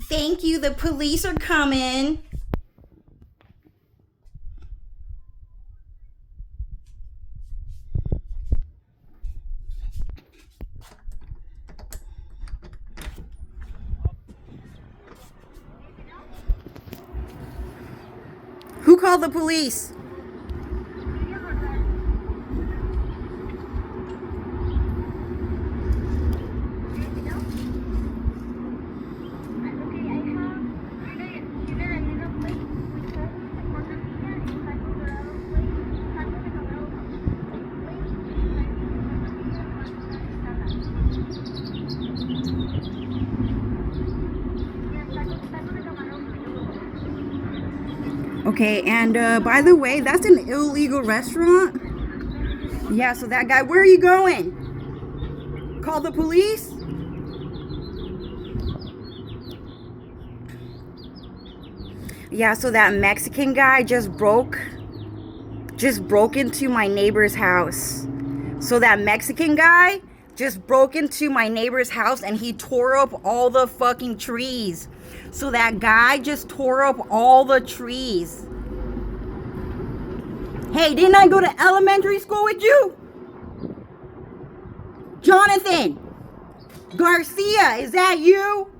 Thank you. The police are coming. Who called the police? Okay, and by the way, that's an illegal restaurant. Yeah, so that guy, where are you going? Call the police? Yeah, so that Mexican guy just broke into my neighbor's house. So that Mexican guy just broke into my neighbor's house and he tore up all the fucking trees. So that guy just tore up all the trees. Hey, didn't I go to elementary school with you? Jonathan Garcia, is that you?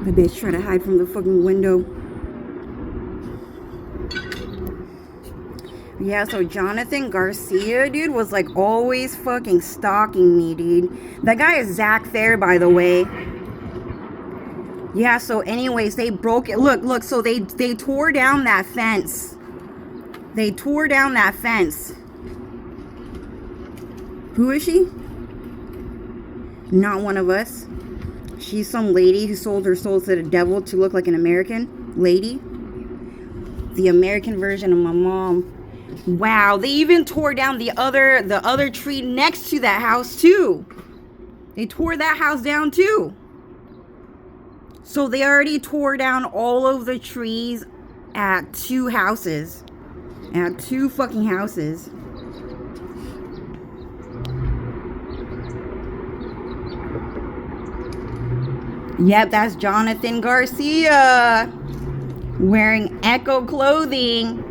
The bitch trying to hide from the fucking window. Yeah, so Jonathan Garcia, dude, was like always fucking stalking me, dude. That guy is Zach Fair, by the way. Yeah, so anyways, they broke it. Look, so they tore down that fence. They tore down that fence. Who is she? Not one of us. She's some lady who sold her soul to the devil to look like an American lady. The American version of my mom. Wow, they even tore down the other tree next to that house too. They tore that house down too. So they already tore down all of the trees at two houses. At two fucking houses. Yep, that's Jonathan Garcia wearing Echo clothing.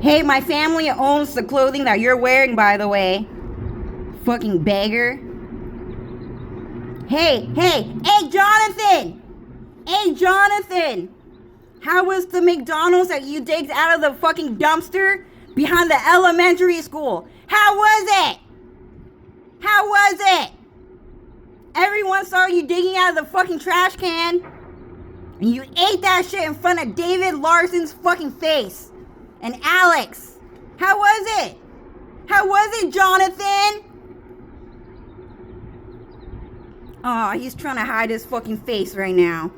Hey, my family owns the clothing that you're wearing, by the way. Fucking beggar. Hey, Jonathan! Hey, Jonathan! How was the McDonald's that you digged out of the fucking dumpster behind the elementary school? How was it? How was it? Everyone saw you digging out of the fucking trash can. And you ate that shit in front of David Larson's fucking face. And Alex. How was it? How was it, Jonathan? Oh, he's trying to hide his fucking face right now.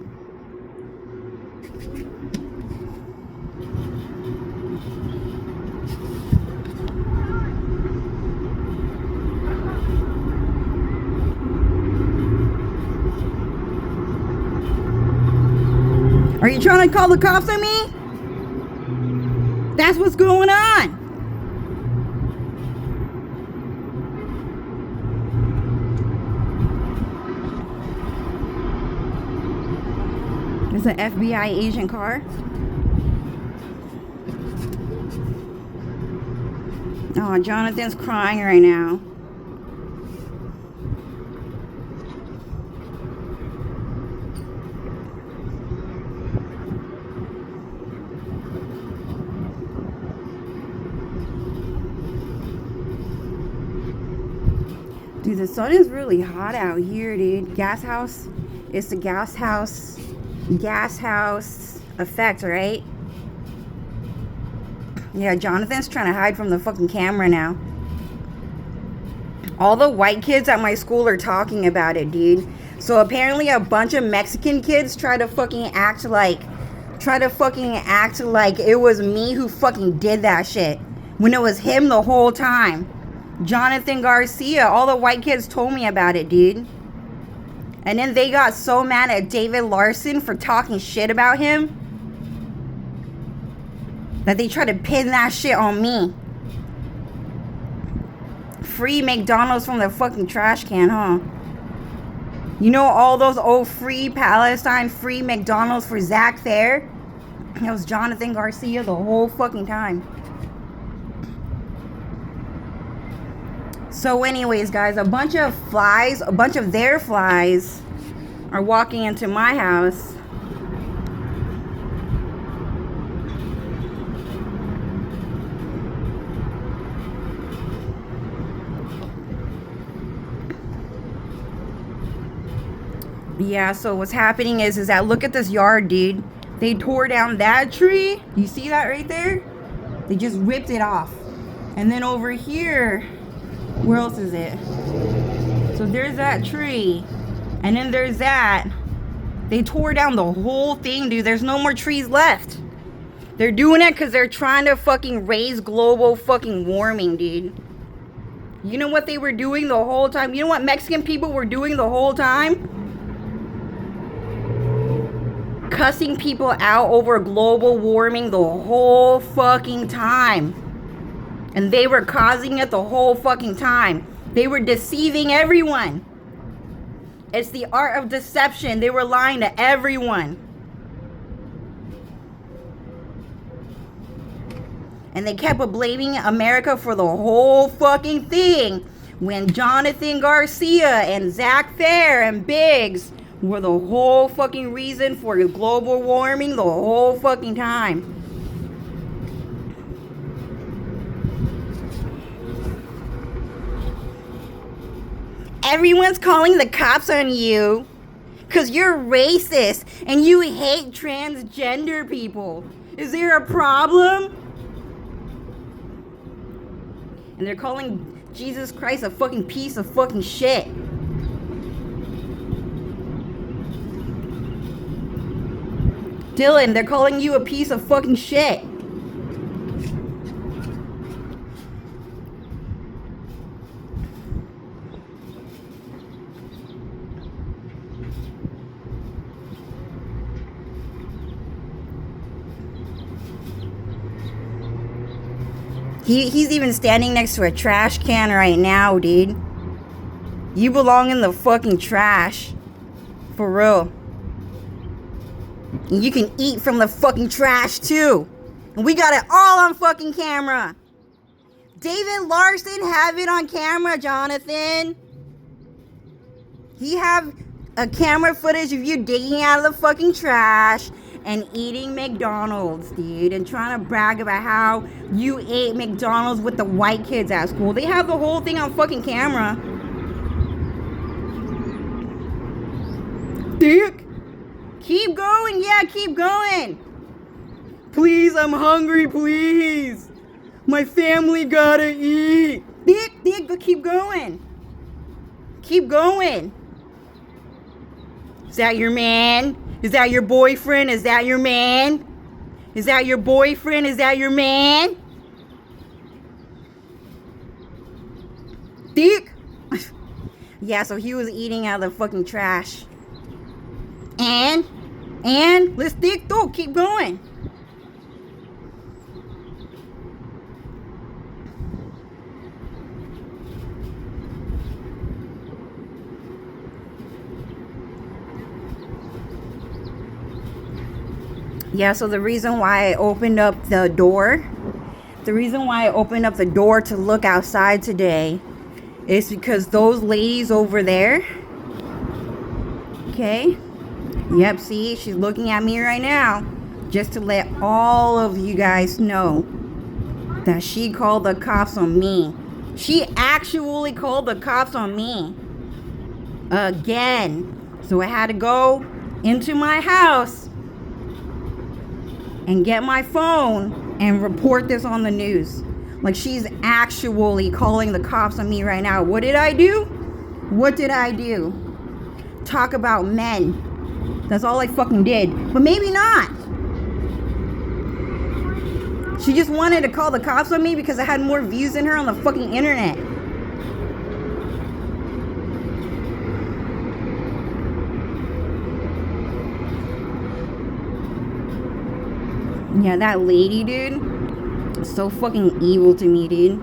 Are you trying to call the cops on me? That's what's going on. There's an FBI agent car. Oh, Jonathan's crying right now. Dude, the sun is really hot out here, dude. Gas house. It's the gas house effect, right? Yeah, Jonathan's trying to hide from the fucking camera now. All the white kids at my school are talking about it, dude. So apparently a bunch of Mexican kids try to fucking act like it was me who fucking did that shit. When it was him the whole time. Jonathan Garcia. All the white kids told me about it, dude. And then they got so mad at David Larson for talking shit about him. that they try to pin that shit on me. Free McDonald's from the fucking trash can, huh? You know all those old free Palestine, free McDonald's for Zach Fair? It was Jonathan Garcia the whole fucking time. So anyways, guys, a bunch of their flies are walking into my house. Yeah, so what's happening is that look at this yard, dude. They tore down that tree. You see that right there? They just ripped it off. And then over here, where else is it? So there's that tree. And then there's that. They tore down the whole thing, dude. There's no more trees left. They're doing it because they're trying to fucking raise global fucking warming, dude. You know what they were doing the whole time? You know what Mexican people were doing the whole time? Cussing people out over global warming the whole fucking time. And they were causing it the whole fucking time. They were deceiving everyone. It's the art of deception. They were lying to everyone. And they kept blaming America for the whole fucking thing. When Jonathan Garcia and Zach Fair and Biggs were the whole fucking reason for global warming the whole fucking time. Everyone's calling the cops on you because you're racist and you hate transgender people. Is there a problem? And they're calling Jesus Christ a fucking piece of fucking shit. Dylan, they're calling you a piece of fucking shit. He's even standing next to a trash can right now, dude. You belong in the fucking trash. For real. And you can eat from the fucking trash too. And we got it all on fucking camera. David Larson have it on camera, Jonathan. He have a camera footage of you digging out of the fucking trash and eating McDonald's, dude, and trying to brag about how you ate McDonald's with the white kids at school. They have the whole thing on fucking camera. Dick, keep going. Yeah, keep going. Please, I'm hungry, please. My family gotta eat. Dick, keep going. Keep going. Is that your man? Is that your boyfriend? Is that your man? Is that your boyfriend? Is that your man? Dick. Yeah, so he was eating out of the fucking trash. And let's dig through. Keep going. Yeah, so the reason why I opened up the door to look outside today is because those ladies over there, okay? Yep, see, she's looking at me right now. Just to let all of you guys know that she called the cops on me. She actually called the cops on me. Again. So I had to go into my house and get my phone and report this on the news. Like, she's actually calling the cops on me right now. What did I do? What did I do? Talk about men. That's all I fucking did. But maybe not. She just wanted to call the cops on me because I had more views than her on the fucking internet. Yeah, that lady, dude. It's so fucking evil to me, dude.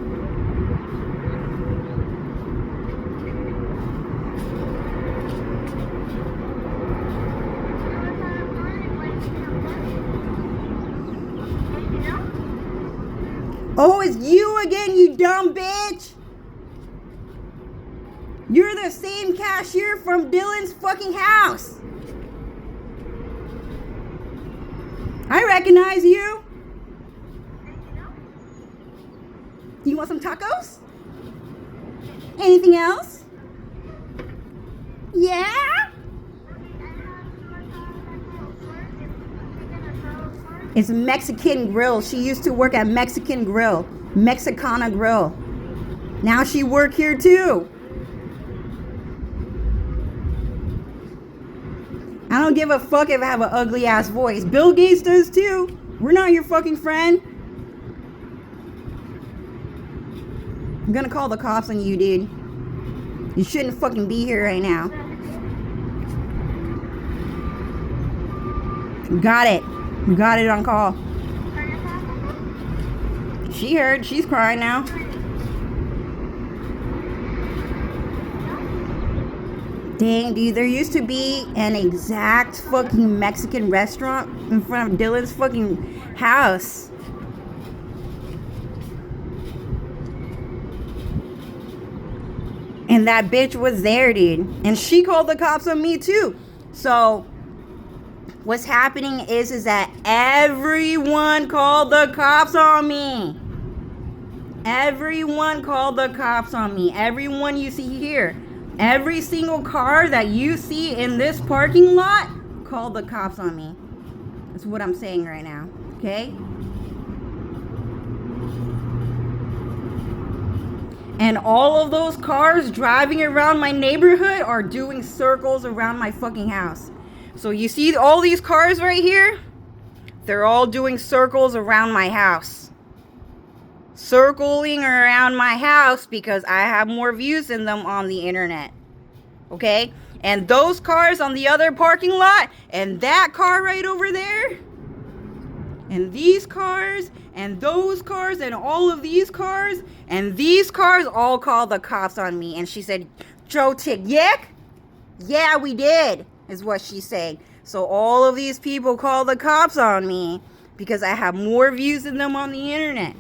Oh, it's you again, you dumb bitch! You're the same cashier from Dylan's fucking house! I recognize you! You want some tacos? Anything else? Yeah? It's Mexican Grill. She used to work at Mexican Grill. Mexicana Grill. Now she work here too. I don't give a fuck if I have an ugly ass voice. Bill Gates does too. We're not your fucking friend. I'm gonna call the cops on you, dude. You shouldn't fucking be here right now. Got it. Got it on call. She heard. She's crying now. Dang, dude. There used to be an exact fucking Mexican restaurant in front of Dylan's fucking house. And that bitch was there, dude. And she called the cops on me too. So what's happening is that everyone called the cops on me. Everyone called the cops on me. Everyone you see here. Every single car that you see in this parking lot called the cops on me. That's what I'm saying right now. Okay? And all of those cars driving around my neighborhood are doing circles around my fucking house. So you see all these cars right here? They're all doing circles around my house. Circling around my house because I have more views than them on the internet. Okay? And those cars on the other parking lot, and that car right over there, and these cars, and those cars, and all of these cars, and these cars all called the cops on me. And she said, Joe Tick, Yick? Yeah, we did, is what she said. So all of these people called the cops on me because I have more views than them on the internet.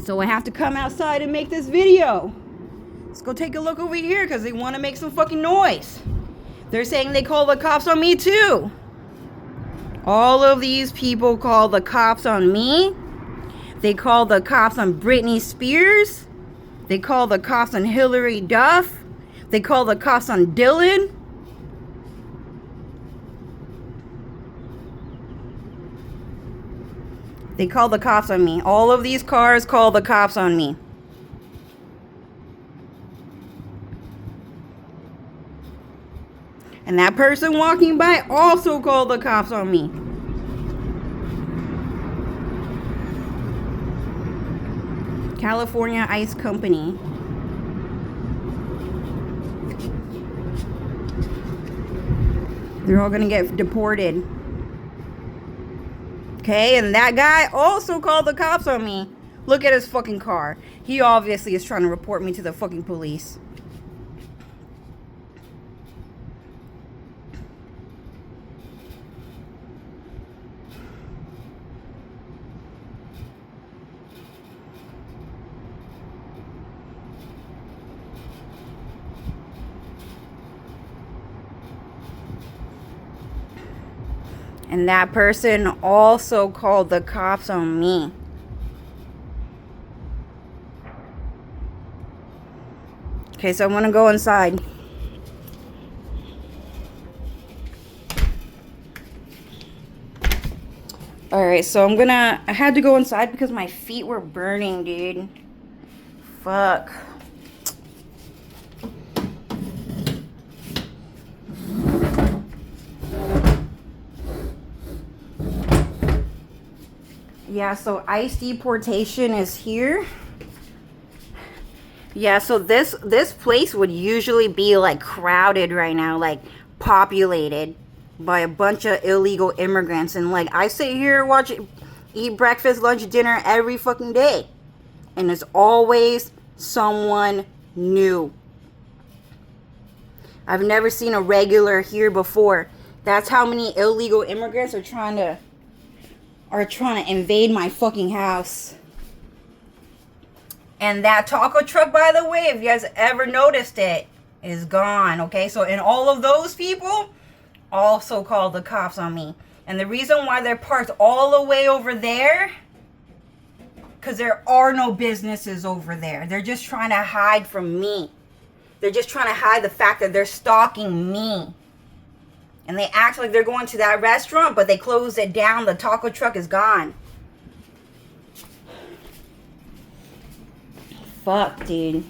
So I have to come outside and make this video. Let's go take a look over here because they want to make some fucking noise. They're saying they called the cops on me too. All of these people call the cops on me. They call the cops on Britney Spears. They call the cops on Hillary Duff. They call the cops on Dylan. They call the cops on me. All of these cars call the cops on me. And that person walking by also called the cops on me. California Ice Company. They're all gonna get deported. Okay, and that guy also called the cops on me. Look at his fucking car. He obviously is trying to report me to the fucking police. And that person also called the cops on me. Okay, so I'm gonna go inside. Alright, so I had to go inside because my feet were burning, dude. Fuck. Yeah, so ICE deportation is here. Yeah, so this place would usually be like crowded right now, like populated by a bunch of illegal immigrants. And like I sit here Eat breakfast, lunch, dinner every fucking day. And it's always someone new. I've never seen a regular here before. That's how many illegal immigrants are trying to invade my fucking house. And that taco truck, by the way, if you guys ever noticed it, is gone. Okay, so and all of those people also called the cops on me. And the reason why they're parked all the way over there, because there are no businesses over there. They're just trying to hide from me. They're just trying to hide the fact that they're stalking me. And they act like they're going to that restaurant, but they closed it down. The taco truck is gone. Fuck, dude.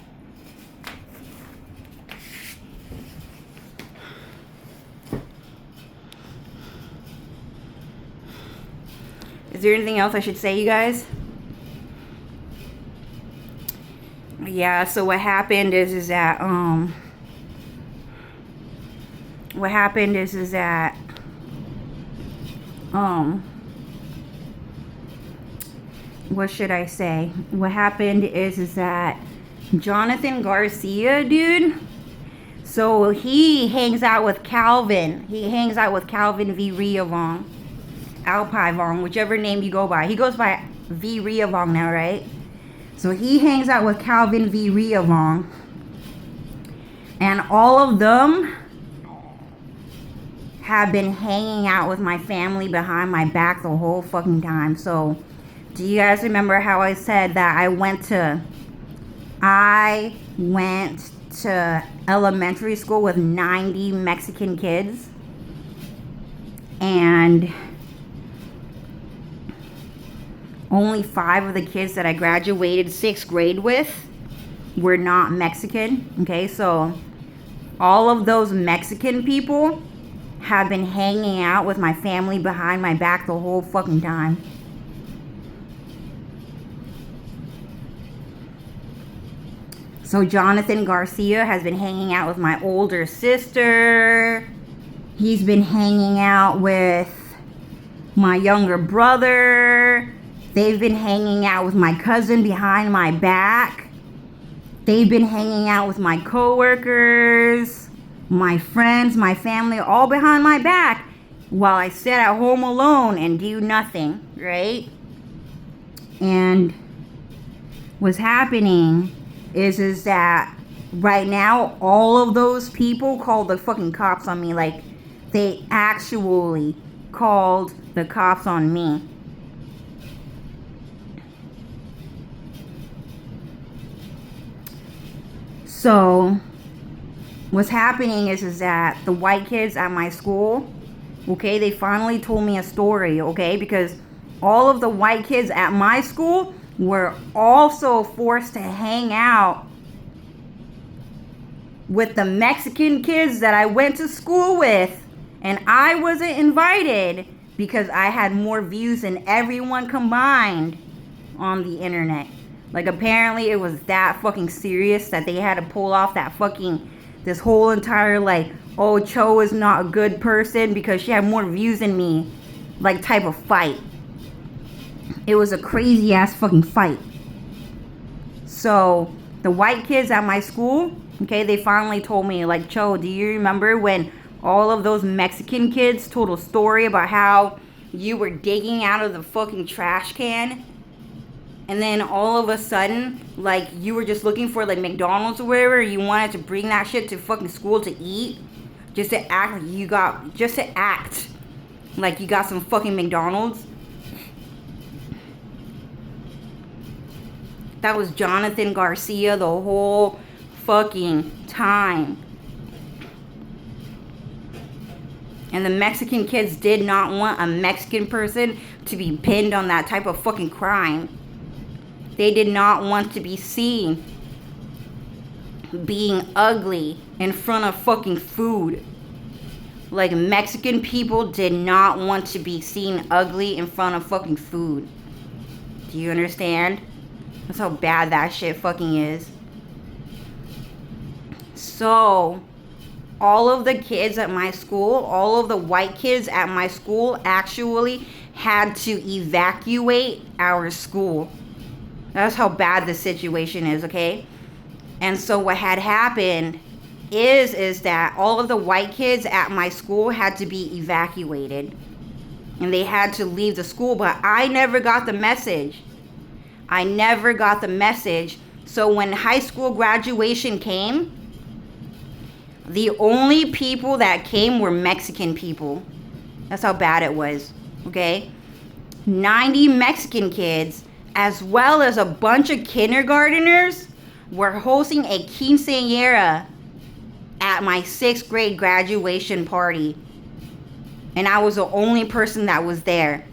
Is there anything else I should say, you guys? Yeah, so what happened is that what should I say? What happened is that Jonathan Garcia, dude, so he hangs out with Calvin. He hangs out with Calvin V. Riavong. Alpivong, whichever name you go by. He goes by V. Riavong now, right? So he hangs out with Calvin V. Riavong. And all of them have been hanging out with my family behind my back the whole fucking time. So, do you guys remember how I said that I went to elementary school with 90 Mexican kids? And only 5 of the kids that I graduated 6th grade with were not Mexican. Okay, so all of those Mexican people have been hanging out with my family behind my back the whole fucking time. So Jonathan Garcia has been hanging out with my older sister. He's been hanging out with my younger brother. They've been hanging out with my cousin behind my back. They've been hanging out with my coworkers, my friends, my family, all behind my back while I sit at home alone and do nothing, right? And what's happening is that right now all of those people called the fucking cops on me. Like, they actually called the cops on me. So what's happening is that the white kids at my school, okay, they finally told me a story, okay, because all of the white kids at my school were also forced to hang out with the Mexican kids that I went to school with, and I wasn't invited because I had more views than everyone combined on the internet. Like, apparently it was that fucking serious that they had to pull off that fucking, this whole entire, like, oh, Cho is not a good person because she had more views than me, like, type of fight. It was a crazy ass fucking fight. So the white kids at my school, okay, they finally told me, like, Cho, do you remember when all of those Mexican kids told a story about how you were digging out of the fucking trash can? And then all of a sudden, like, you were just looking for, like, McDonald's or whatever. You wanted to bring that shit to fucking school to eat. Just to act like you got, just to act like you got some fucking McDonald's. That was Jonathan Garcia the whole fucking time. And the Mexican kids did not want a Mexican person to be pinned on that type of fucking crime. They did not want to be seen being ugly in front of fucking food. Like, Mexican people did not want to be seen ugly in front of fucking food. Do you understand? That's how bad that shit fucking is. So, all of the kids at my school, all of the white kids at my school actually had to evacuate our school. That's how bad the situation is, okay? And so what had happened is that all of the white kids at my school had to be evacuated. And they had to leave the school, but I never got the message. I never got the message. So when high school graduation came, the only people that came were Mexican people. That's how bad it was, okay? 90 Mexican kids, as well as a bunch of kindergarteners, were hosting a quinceañera at my 6th grade graduation party. And I was the only person that was there.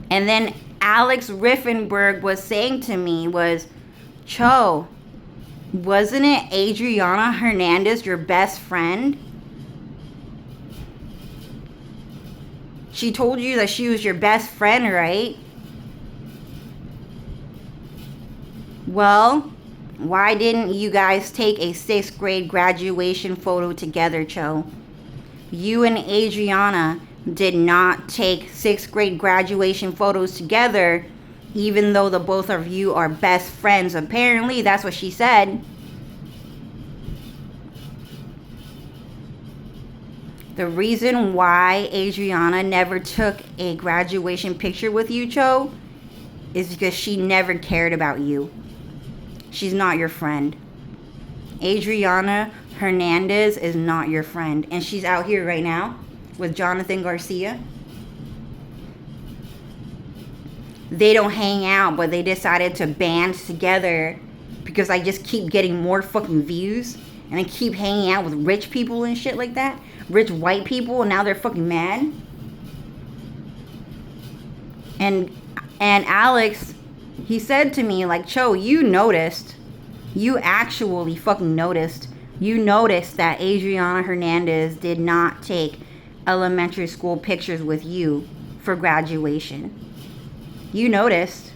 And then Alex Riffenberg was saying to me was, Cho, wasn't it Adriana Hernandez, your best friend? She told you that she was your best friend, right? Well, why didn't you guys take a 6th grade graduation photo together, Cho? You and Adriana did not take 6th grade graduation photos together, even though the both of you are best friends. Apparently, that's what she said. The reason why Adriana never took a graduation picture with you, Cho, is because she never cared about you. She's not your friend. Adriana Hernandez is not your friend. And she's out here right now with Jonathan Garcia. They don't hang out, but they decided to band together because I just keep getting more fucking views. And I keep hanging out with rich people and shit like that. Rich white people, and now they're fucking mad. And Alex, he said to me, like, Cho, you noticed. You actually fucking noticed. You noticed that Adriana Hernandez did not take elementary school pictures with you for graduation. You noticed.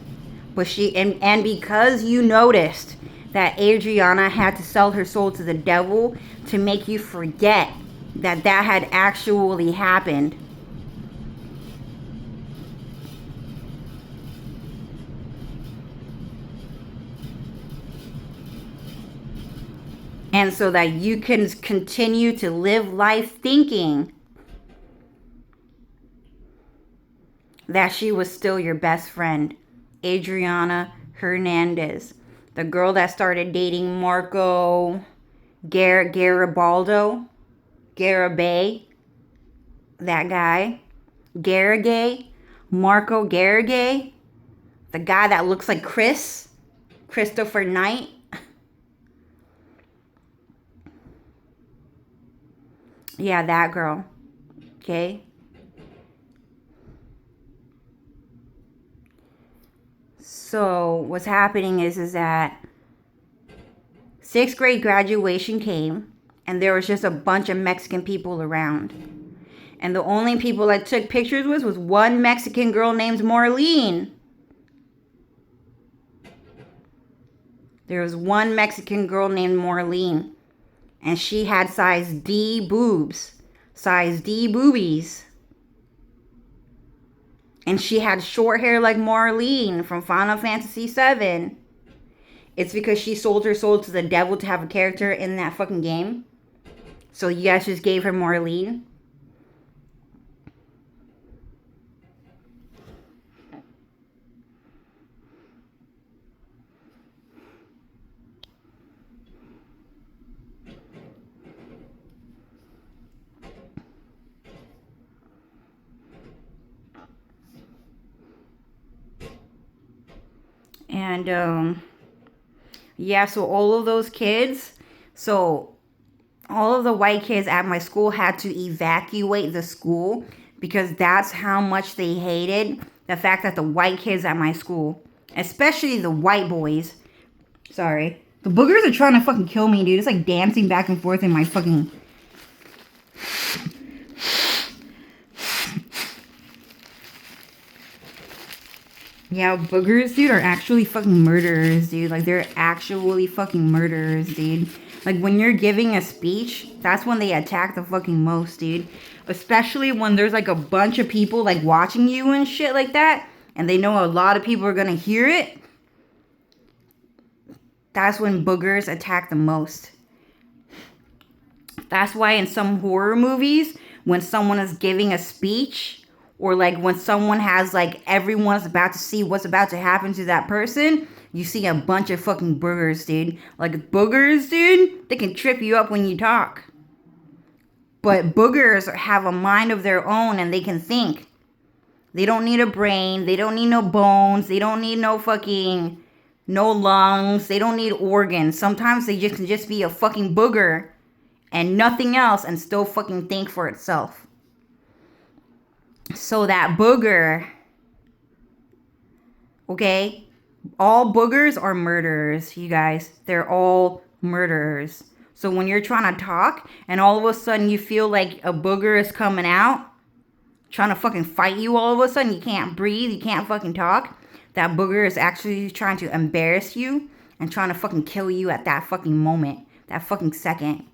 But and because you noticed that Adriana had to sell her soul to the devil to make you forget that had actually happened. And so that you can continue to live life thinking that she was still your best friend, Adriana Hernandez, the girl that started dating Marco Garibay, that guy, Marco Garibay, the guy that looks like Christopher Knight. Yeah, that girl. Okay. So what's happening is that 6th grade graduation came, and there was just a bunch of Mexican people around. And the only people I took pictures with was one Mexican girl named Marlene. There was one Mexican girl named Marlene. And she had size D boobs. Size D boobies. And she had short hair like Marlene from Final Fantasy VII. It's because she sold her soul to the devil to have a character in that fucking game. So you guys just gave her Marlene. And yeah, so all of those kids, so all of the white kids at my school had to evacuate the school because that's how much they hated the fact that the white kids at my school, especially the white boys, sorry, the boogers are trying to fucking kill me, dude. It's like dancing back and forth in my fucking... Yeah, boogers, dude, are actually fucking murderers, dude. Like, they're actually fucking murderers, dude. Like, when you're giving a speech, that's when they attack the fucking most, dude. Especially when there's, like, a bunch of people, like, watching you and shit like that. And they know a lot of people are gonna hear it. That's when boogers attack the most. That's why in some horror movies, when someone is giving a speech, or, like, when someone has, like, everyone's about to see what's about to happen to that person, you see a bunch of fucking boogers, dude. Like, boogers, dude, they can trip you up when you talk. But boogers have a mind of their own and they can think. They don't need a brain. They don't need no bones. They don't need no fucking, no lungs. They don't need organs. Sometimes they just can just be a fucking booger and nothing else and still fucking think for itself. So that booger, okay? All boogers are murderers, you guys. They're all murderers. So when you're trying to talk and all of a sudden you feel like a booger is coming out, trying to fucking fight you all of a sudden, you can't breathe, you can't fucking talk, that booger is actually trying to embarrass you and trying to fucking kill you at that fucking moment, that fucking second.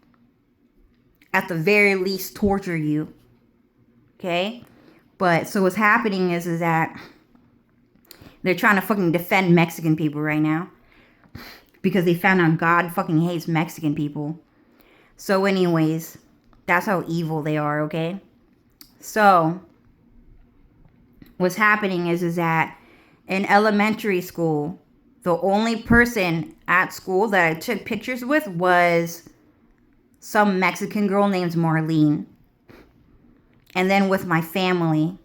At the very least, torture you. Okay? But so what's happening is that they're trying to fucking defend Mexican people right now. Because they found out God fucking hates Mexican people. So anyways, that's how evil they are, okay? So, what's happening is that in elementary school, the only person at school that I took pictures with was some Mexican girl named Marlene. And then with my family.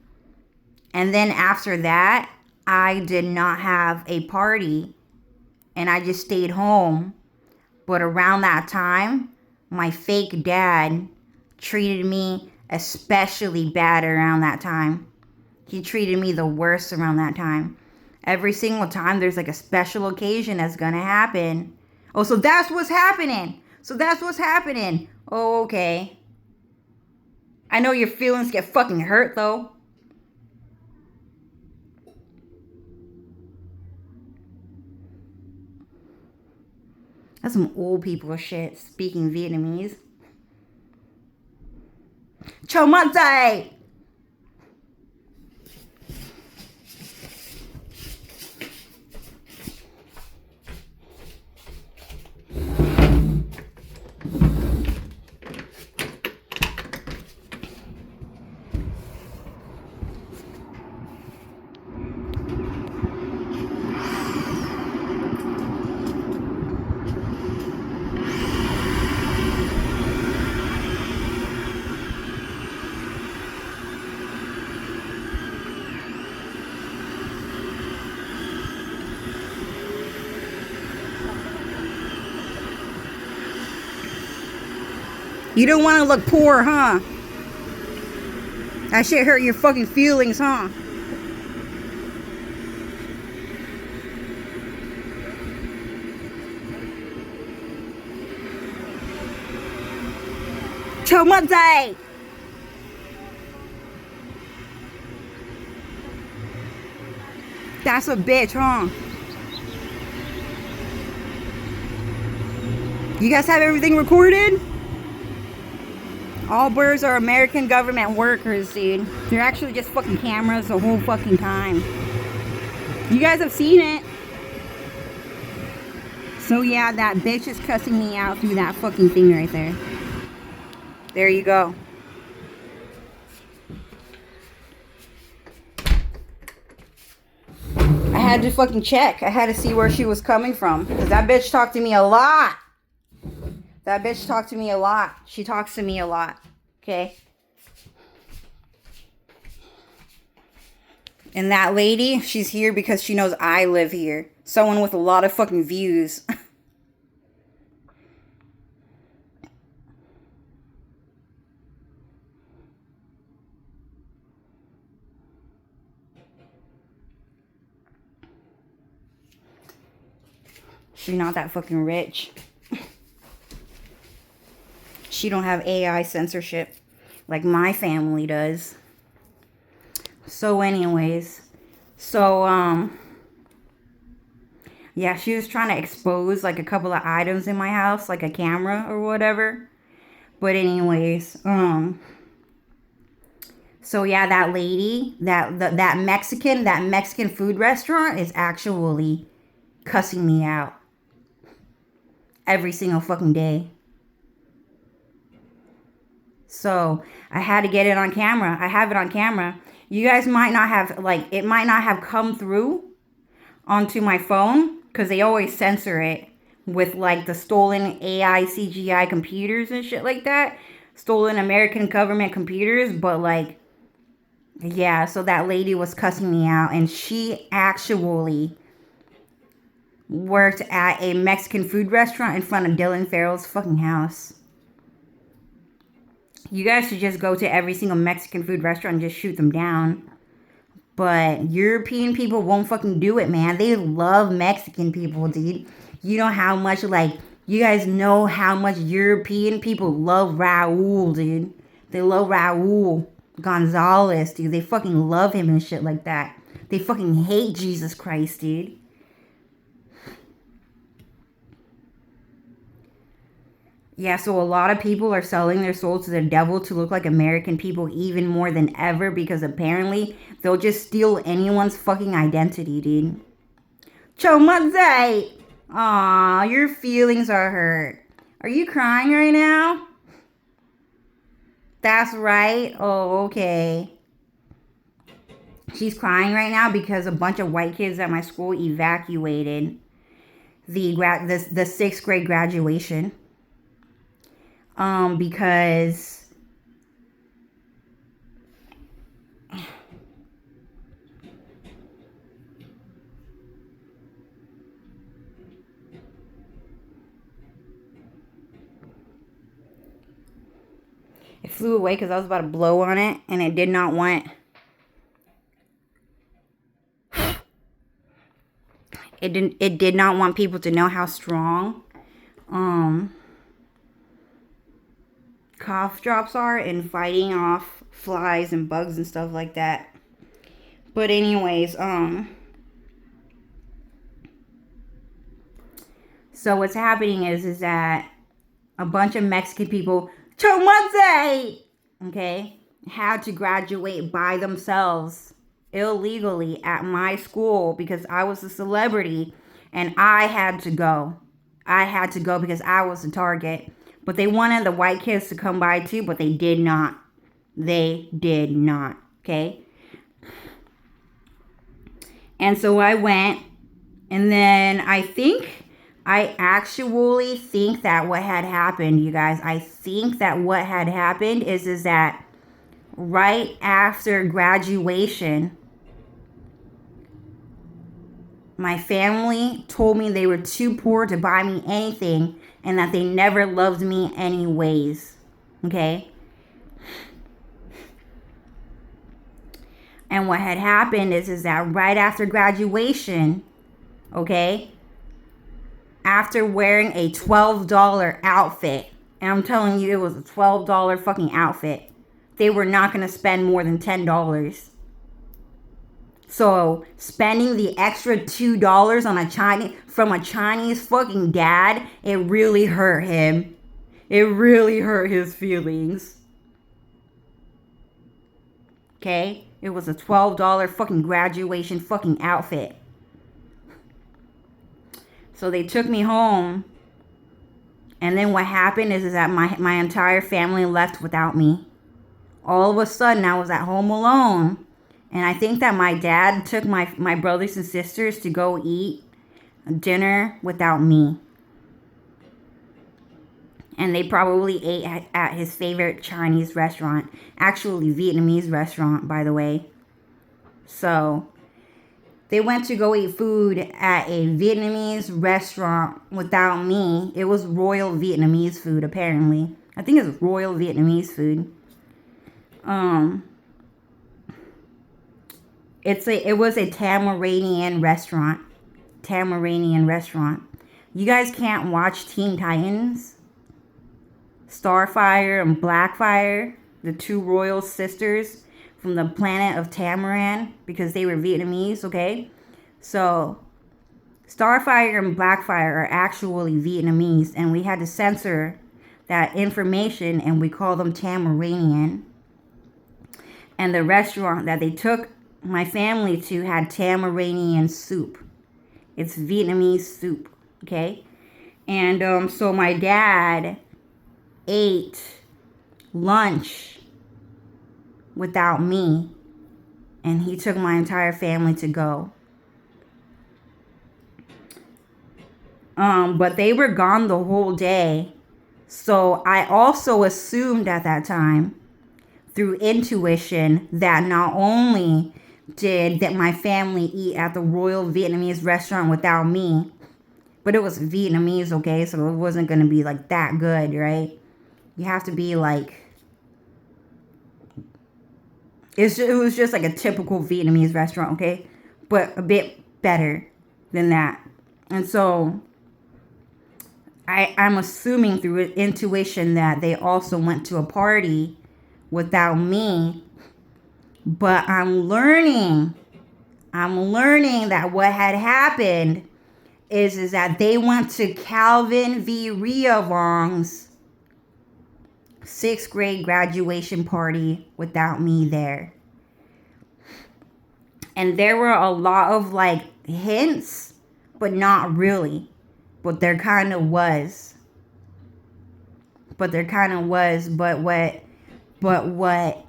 And then after that, I did not have a party. And I just stayed home. But around that time, my fake dad treated me especially bad around that time. He treated me the worst around that time. Every single time there's like a special occasion that's gonna happen. Oh, so that's what's happening. Oh, okay. I know your feelings get fucking hurt though. That's some old people shit speaking Vietnamese. Cho mắt dày. You don't want to look poor, huh? That shit hurt your fucking feelings, huh? Cho mắt dày. That's a bitch, huh? You guys have everything recorded? All birds are American government workers, dude. They're actually just fucking cameras the whole fucking time. You guys have seen it. So yeah, that bitch is cussing me out through that fucking thing right there. There you go. I had to fucking check. I had to see where she was coming from. Because that bitch talked to me a lot. That bitch talked to me a lot. She talks to me a lot. Okay? And that lady, she's here because she knows I live here. Someone with a lot of fucking views. She's not that fucking rich. She don't have AI censorship like my family does. So anyways, Yeah, she was trying to expose like a couple of items in my house, like a camera or whatever. But anyways, so yeah, that lady, that Mexican food restaurant is actually cussing me out every single fucking day. So I had to get it on camera. I have it on camera. You guys might not have, like, it might not have come through onto my phone because they always censor it with like the stolen AI CGI computers and shit like that. Stolen American government computers. But like, yeah, so that lady was cussing me out, and she actually worked at a Mexican food restaurant in front of Dylan Farrell's fucking house. You guys should just go to every single Mexican food restaurant and just shoot them down. But European people won't fucking do it, man. They love Mexican people, dude. You know how much, like, you guys know how much European people love Raul, dude. They love Raul Gonzalez, dude. They fucking love him and shit like that. They fucking hate Jesus Christ, dude. Yeah, so a lot of people are selling their souls to the devil to look like American people even more than ever, because apparently they'll just steal anyone's fucking identity, dude. Chomadze! Aw, your feelings are hurt. Are you crying right now? That's right. Oh, okay. She's crying right now because a bunch of white kids at my school evacuated the sixth grade graduation. Because it flew away because I was about to blow on it, and it did not want it did not want people to know how strong cough drops are in fighting off flies and bugs and stuff like that. But anyways, so what's happening is that a bunch of Mexican people, Chomadze, okay, had to graduate by themselves illegally at my school because I was a celebrity and I had to go. I had to go because I was the target. But they wanted the white kids to come by too, but they did not. They did not, okay? And so I went, and then I actually think that what had happened, you guys, I think that what had happened is that right after graduation, my family told me they were too poor to buy me anything and that they never loved me anyways. Okay? And what had happened is that right after graduation, okay, after wearing a $12 outfit, and I'm telling you, it was a $12 fucking outfit, they were not going to spend more than $10. So spending the extra $2 on from a Chinese fucking dad, it really hurt him. It really hurt his feelings. Okay? It was a $12 fucking graduation fucking outfit. So they took me home. And then what happened is that my entire family left without me. All of a sudden, I was at home alone. And I think that my dad took my brothers and sisters to go eat dinner without me. And they probably ate at his favorite Chinese restaurant. Actually, Vietnamese restaurant, by the way. So, they went to go eat food at a Vietnamese restaurant without me. It was royal Vietnamese food, apparently. I think it was royal Vietnamese food. It was a Tamaranian restaurant. Tamaranian restaurant. You guys can't watch Teen Titans? Starfire and Blackfire, the two royal sisters from the planet of Tamaran, because they were Vietnamese, okay? So Starfire and Blackfire are actually Vietnamese, and we had to censor that information, and we call them Tamaranian. And the restaurant that they took my family to had Tamaranian soup. It's Vietnamese soup, okay? And so my dad ate lunch without me, and he took my entire family to go. But they were gone the whole day. So I also assumed at that time, through intuition, that not only did that my family eat at the Royal Vietnamese restaurant without me, but it was Vietnamese, okay? So it wasn't going to be like that good, right? You have to be like, it was just like a typical Vietnamese restaurant, okay? But a bit better than that. And so I'm assuming through intuition that they also went to a party without me. But I'm learning that what had happened is that they went to Calvin V. Riavong's 6th grade graduation party without me there. And there were a lot of like hints, but not really. But there kind of was. But what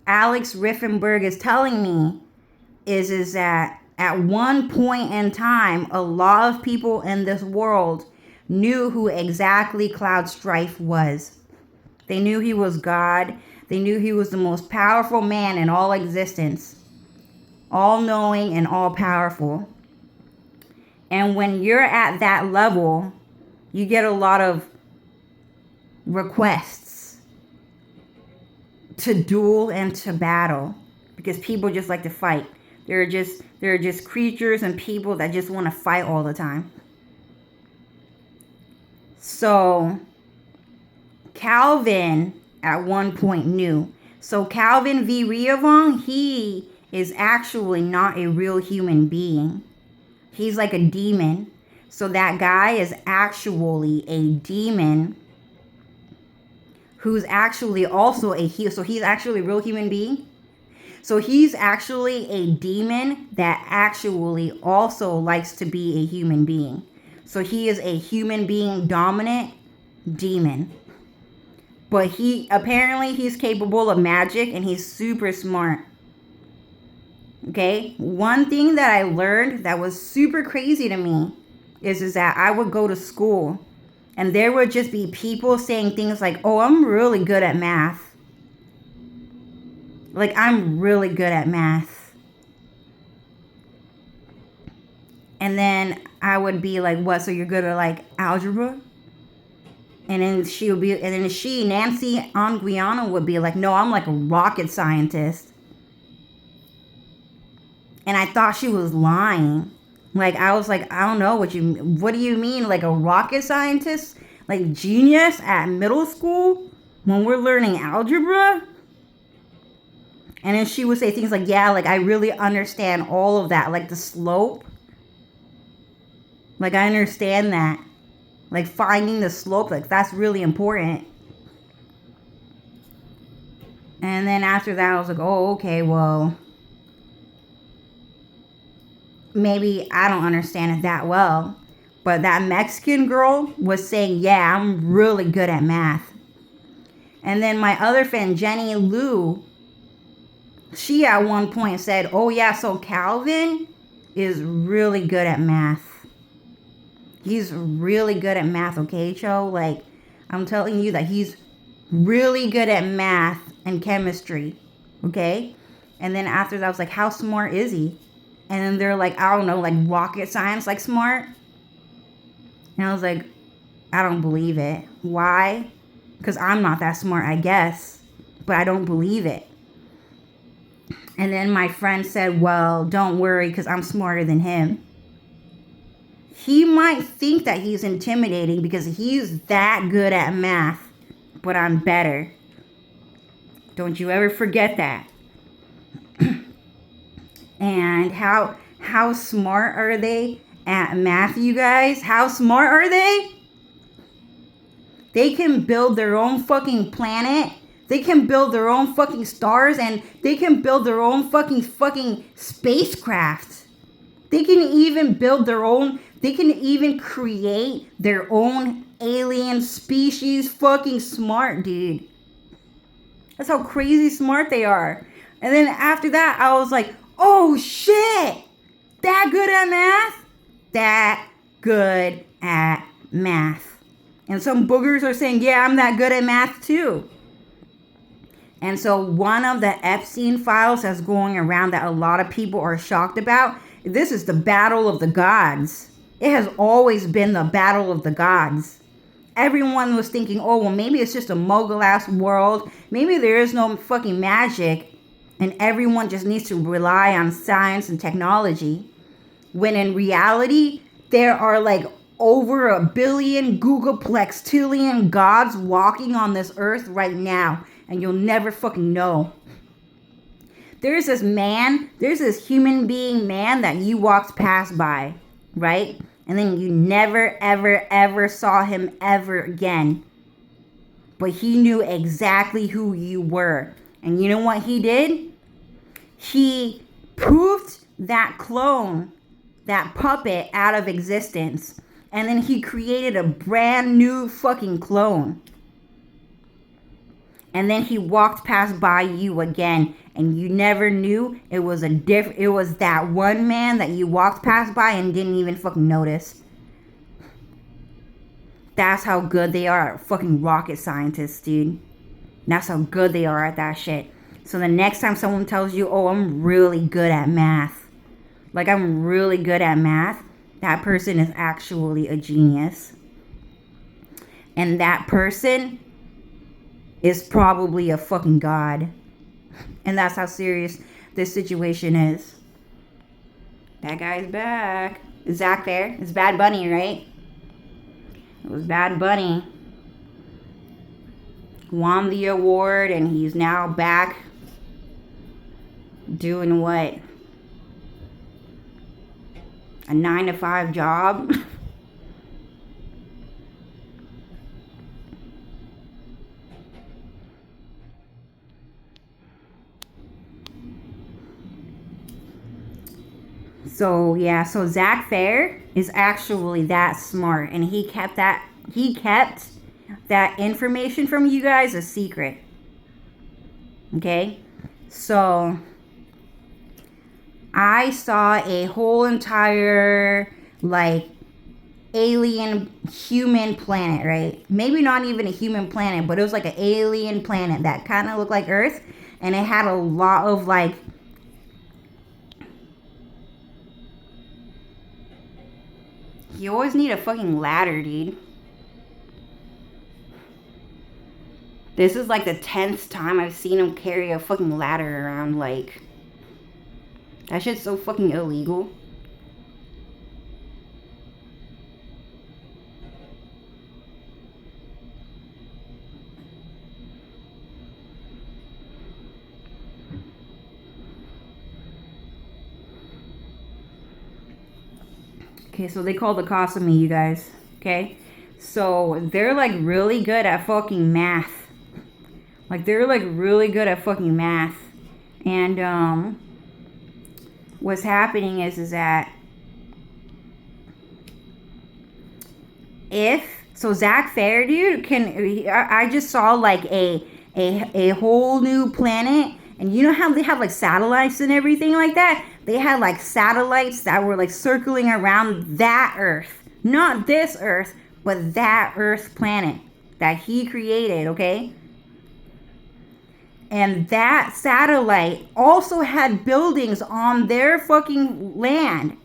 Alex Riffenberg is telling me is that at one point in time, a lot of people in this world knew who exactly Cloud Strife was. They knew he was God. They knew he was the most powerful man in all existence. All-knowing and all-powerful. And when you're at that level, you get a lot of requests to duel and to battle, because people just like to fight. There are just creatures and people that just want to fight all the time. So Calvin at one point knew. So Calvin V. Riavong, he is actually not a real human being. He's like a demon. So that guy is actually a demon who's actually also so he's actually a real human being. So he's actually a demon that actually also likes to be a human being. So he is a human being dominant demon. But he's capable of magic, and he's super smart. Okay? One thing that I learned that was super crazy to me is that I would go to school, and there would just be people saying things like, "Oh, I'm really good at math." Like, I'm really good at math. And then I would be like, "What? So you're good at like algebra?" And then Nancy Anguiano would be like, "No, I'm like a rocket scientist." And I thought she was lying. Like, I was like, "I don't know what do you mean? Like a rocket scientist? Like genius at middle school when we're learning algebra?" And then she would say things like, "Yeah, like I really understand all of that. Like the slope. Like I understand that. Like finding the slope, like that's really important." And then after that, I was like, "Oh, okay, well, maybe I don't understand it that well." But that Mexican girl was saying, "Yeah, I'm really good at math." And then my other friend, Jenny Lou, she at one point said, "Oh yeah, so Calvin is really good at math. He's really good at math, okay, Cho? Like, I'm telling you that he's really good at math and chemistry, okay?" And then after that, I was like, "How smart is he?" And then they're like, "I don't know, like rocket science, like smart." And I was like, "I don't believe it." Why? Because I'm not that smart, I guess. But I don't believe it. And then my friend said, "Well, don't worry, because I'm smarter than him." He might think that he's intimidating because he's that good at math, but I'm better. Don't you ever forget that. And how smart are they? at math, you guys. How smart are they? They can build their own fucking planet. They can build their own fucking stars, and they can build their own fucking spacecraft. They can even build their own, they can even create their own alien species. Fucking smart, dude. That's how crazy smart they are. And then after that, I was like, oh shit! That good at math? That good at math. And some boogers are saying, yeah, I'm that good at math too. And so one of the Epstein files that's going around that a lot of people are shocked about, this is the battle of the gods. It has always been the battle of the gods. Everyone was thinking, oh, well, maybe it's just a mogul-ass world. Maybe there is no fucking magic. And everyone just needs to rely on science and technology. When in reality, there are like over 1 billion Googleplextillion gods walking on this earth right now. And you'll never fucking know. There's this human being man that you walked past by, right? And then you never, ever, ever saw him ever again. But he knew exactly who you were. And you know what he did? He poofed that clone, that puppet, out of existence. And then he created a brand new fucking clone. And then he walked past by you again, and you never knew it was that one man that you walked past by and didn't even fucking notice. That's how good they are at fucking rocket scientists, dude. That's how good they are at that shit. So the next time someone tells you, oh, I'm really good at math, like I'm really good at math, that person is actually a genius. And that person is probably a fucking god. And that's how serious this situation is. That guy's back. Is Zach there? It's Bad Bunny, right? It was Bad Bunny. Won the award, and he's now back doing what? A 9-to-5 job? So yeah, so Zach Fair is actually that smart, and he kept that information from you guys a secret. Okay? So I saw a whole entire like alien human planet, right? Maybe not even a human planet, but it was like an alien planet that kind of looked like Earth, and it had a lot of like you always need a fucking ladder, dude. This is like the 10th time I've seen him carry a fucking ladder around, like. That shit's so fucking illegal. Okay, so they called the cost of me, you guys. Okay? So they're like really good at fucking math. Like they're like really good at fucking math. And what's happening is that so Zach Fair, dude, I just saw like a whole new planet. And you know how they have like satellites and everything like that? They had like satellites that were like circling around that Earth. Not this Earth, but that Earth planet that he created, okay? And that satellite also had buildings on their fucking land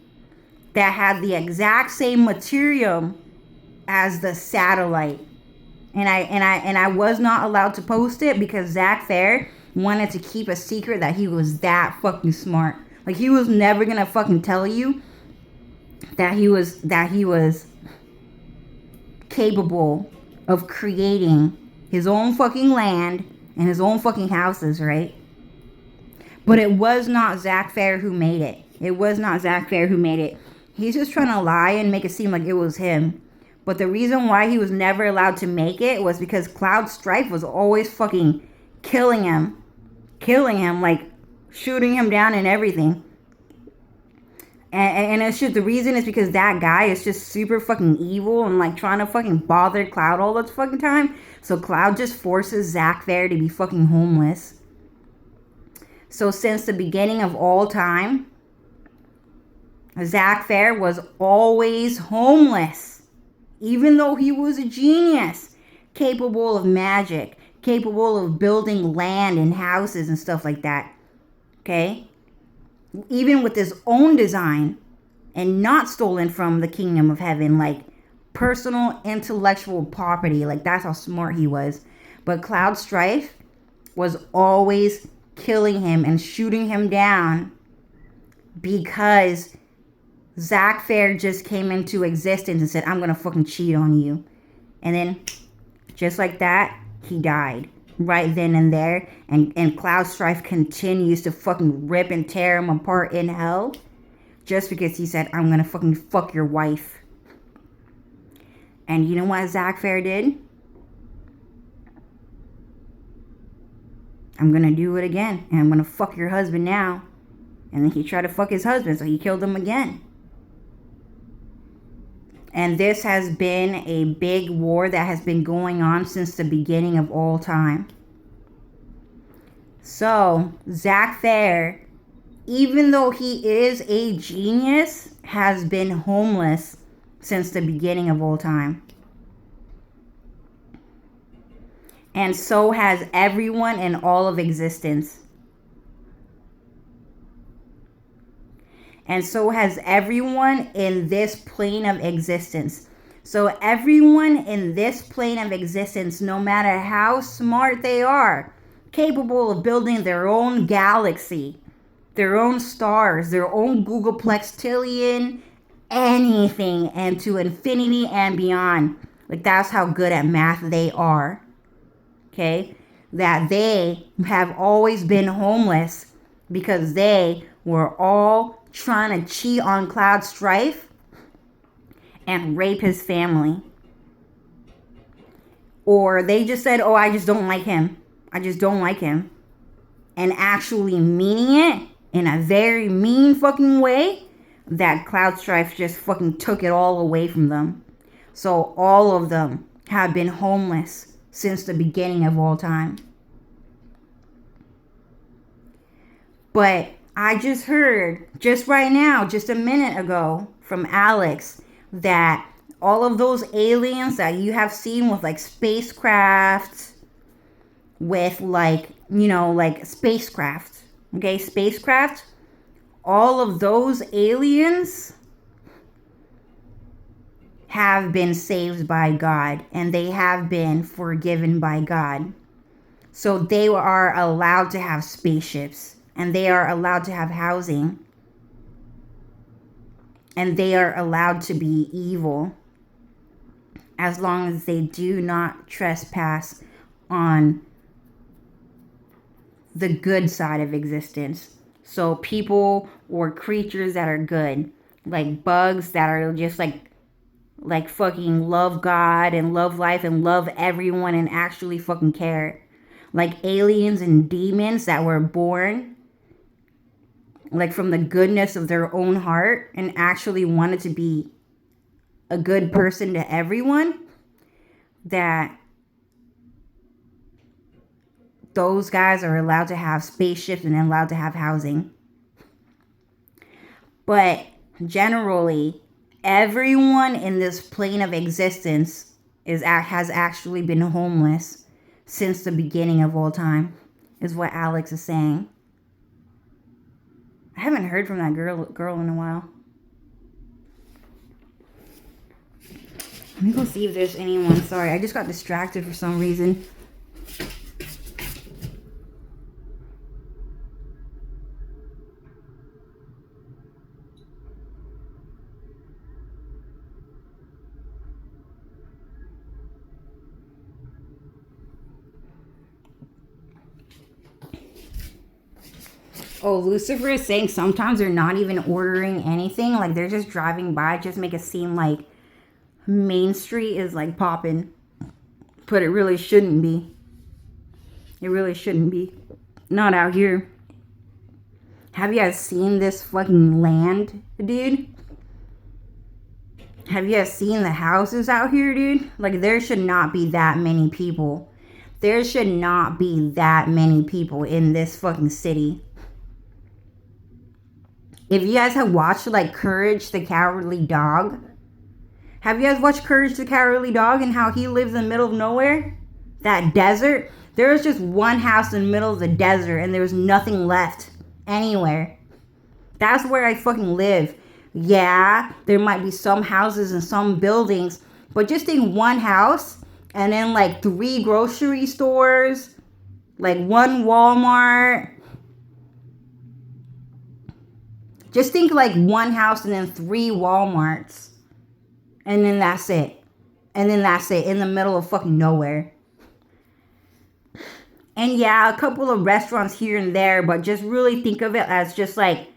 that had the exact same material as the satellite. And I was not allowed to post it because Zach Fair wanted to keep a secret that he was that fucking smart. Like he was never gonna fucking tell you that he was capable of creating his own fucking land and his own fucking houses, right? But it was not Zach Fair who made it. It was not Zach Fair who made it. He's just trying to lie and make it seem like it was him. But the reason why he was never allowed to make it was because Cloud Strife was always fucking killing him. Killing him, like shooting him down and everything. And it's just, the reason is because that guy is just super fucking evil and like trying to fucking bother Cloud all the fucking time. So Cloud just forces Zack Fair to be fucking homeless. So since the beginning of all time, Zack Fair was always homeless. Even though he was a genius, capable of magic, capable of building land and houses and stuff like that. Okay? Even with his own design and not stolen from the kingdom of heaven, like personal intellectual property. Like, that's how smart he was. But Cloud Strife was always killing him and shooting him down because Zack Fair just came into existence and said, I'm gonna fucking cheat on you. And then just like that, he died right then and there. And Cloud Strife continues to fucking rip and tear him apart in hell just because he said, I'm gonna fucking fuck your wife. And you know what Zack Fair did? I'm gonna do it again, and I'm gonna fuck your husband now. And then he tried to fuck his husband, so he killed him again. And this has been a big war that has been going on since the beginning of all time. So, Zack Fair, even though he is a genius, has been homeless since the beginning of all time. And so has everyone in all of existence. And so has everyone in this plane of existence. So everyone in this plane of existence, no matter how smart they are, capable of building their own galaxy, their own stars, their own Googleplextillion, anything, and to infinity and beyond. Like, that's how good at math they are. Okay? That they have always been homeless because they were all trying to cheat on Cloud Strife and rape his family. Or they just said, oh, I just don't like him. I just don't like him. And actually meaning it in a very mean fucking way that Cloud Strife just fucking took it all away from them. So all of them have been homeless since the beginning of all time. But I just heard, just right now, just a minute ago, from Alex, that all of those aliens that you have seen with like spacecraft, with like, you know, like spacecraft, okay, spacecraft, all of those aliens have been saved by God and they have been forgiven by God. So they are allowed to have spaceships and they are allowed to have housing and they are allowed to be evil as long as they do not trespass on the good side of existence. So people or creatures that are good, like bugs that are just like fucking love God and love life and love everyone and actually fucking care. Like aliens and demons that were born like from the goodness of their own heart and actually wanted to be a good person to everyone, that those guys are allowed to have spaceships and allowed to have housing. But generally, everyone in this plane of existence has actually been homeless since the beginning of all time, is what Alex is saying. I haven't heard from that girl in a while. Let me go see if there's anyone. Sorry, I just got distracted for some reason. Oh, Lucifer is saying sometimes they're not even ordering anything. Like, they're just driving by. Just make it seem like Main Street is, like, popping. But it really shouldn't be. It really shouldn't be. Not out here. Have you guys seen this fucking land, dude? Have you guys seen the houses out here, dude? Like, there should not be that many people. There should not be that many people in this fucking city. If you guys have watched, like, Courage the Cowardly Dog, have you guys watched Courage the Cowardly Dog and how he lives in the middle of nowhere? That desert? There's just one house in the middle of the desert and there's nothing left anywhere. That's where I fucking live. Yeah, there might be some houses and some buildings, but just think one house and then like 3 grocery stores, like 1 Walmart. Just think like one house and then 3 Walmarts. And then that's it. And then that's it in the middle of fucking nowhere. And yeah, a couple of restaurants here and there, but just really think of it as just like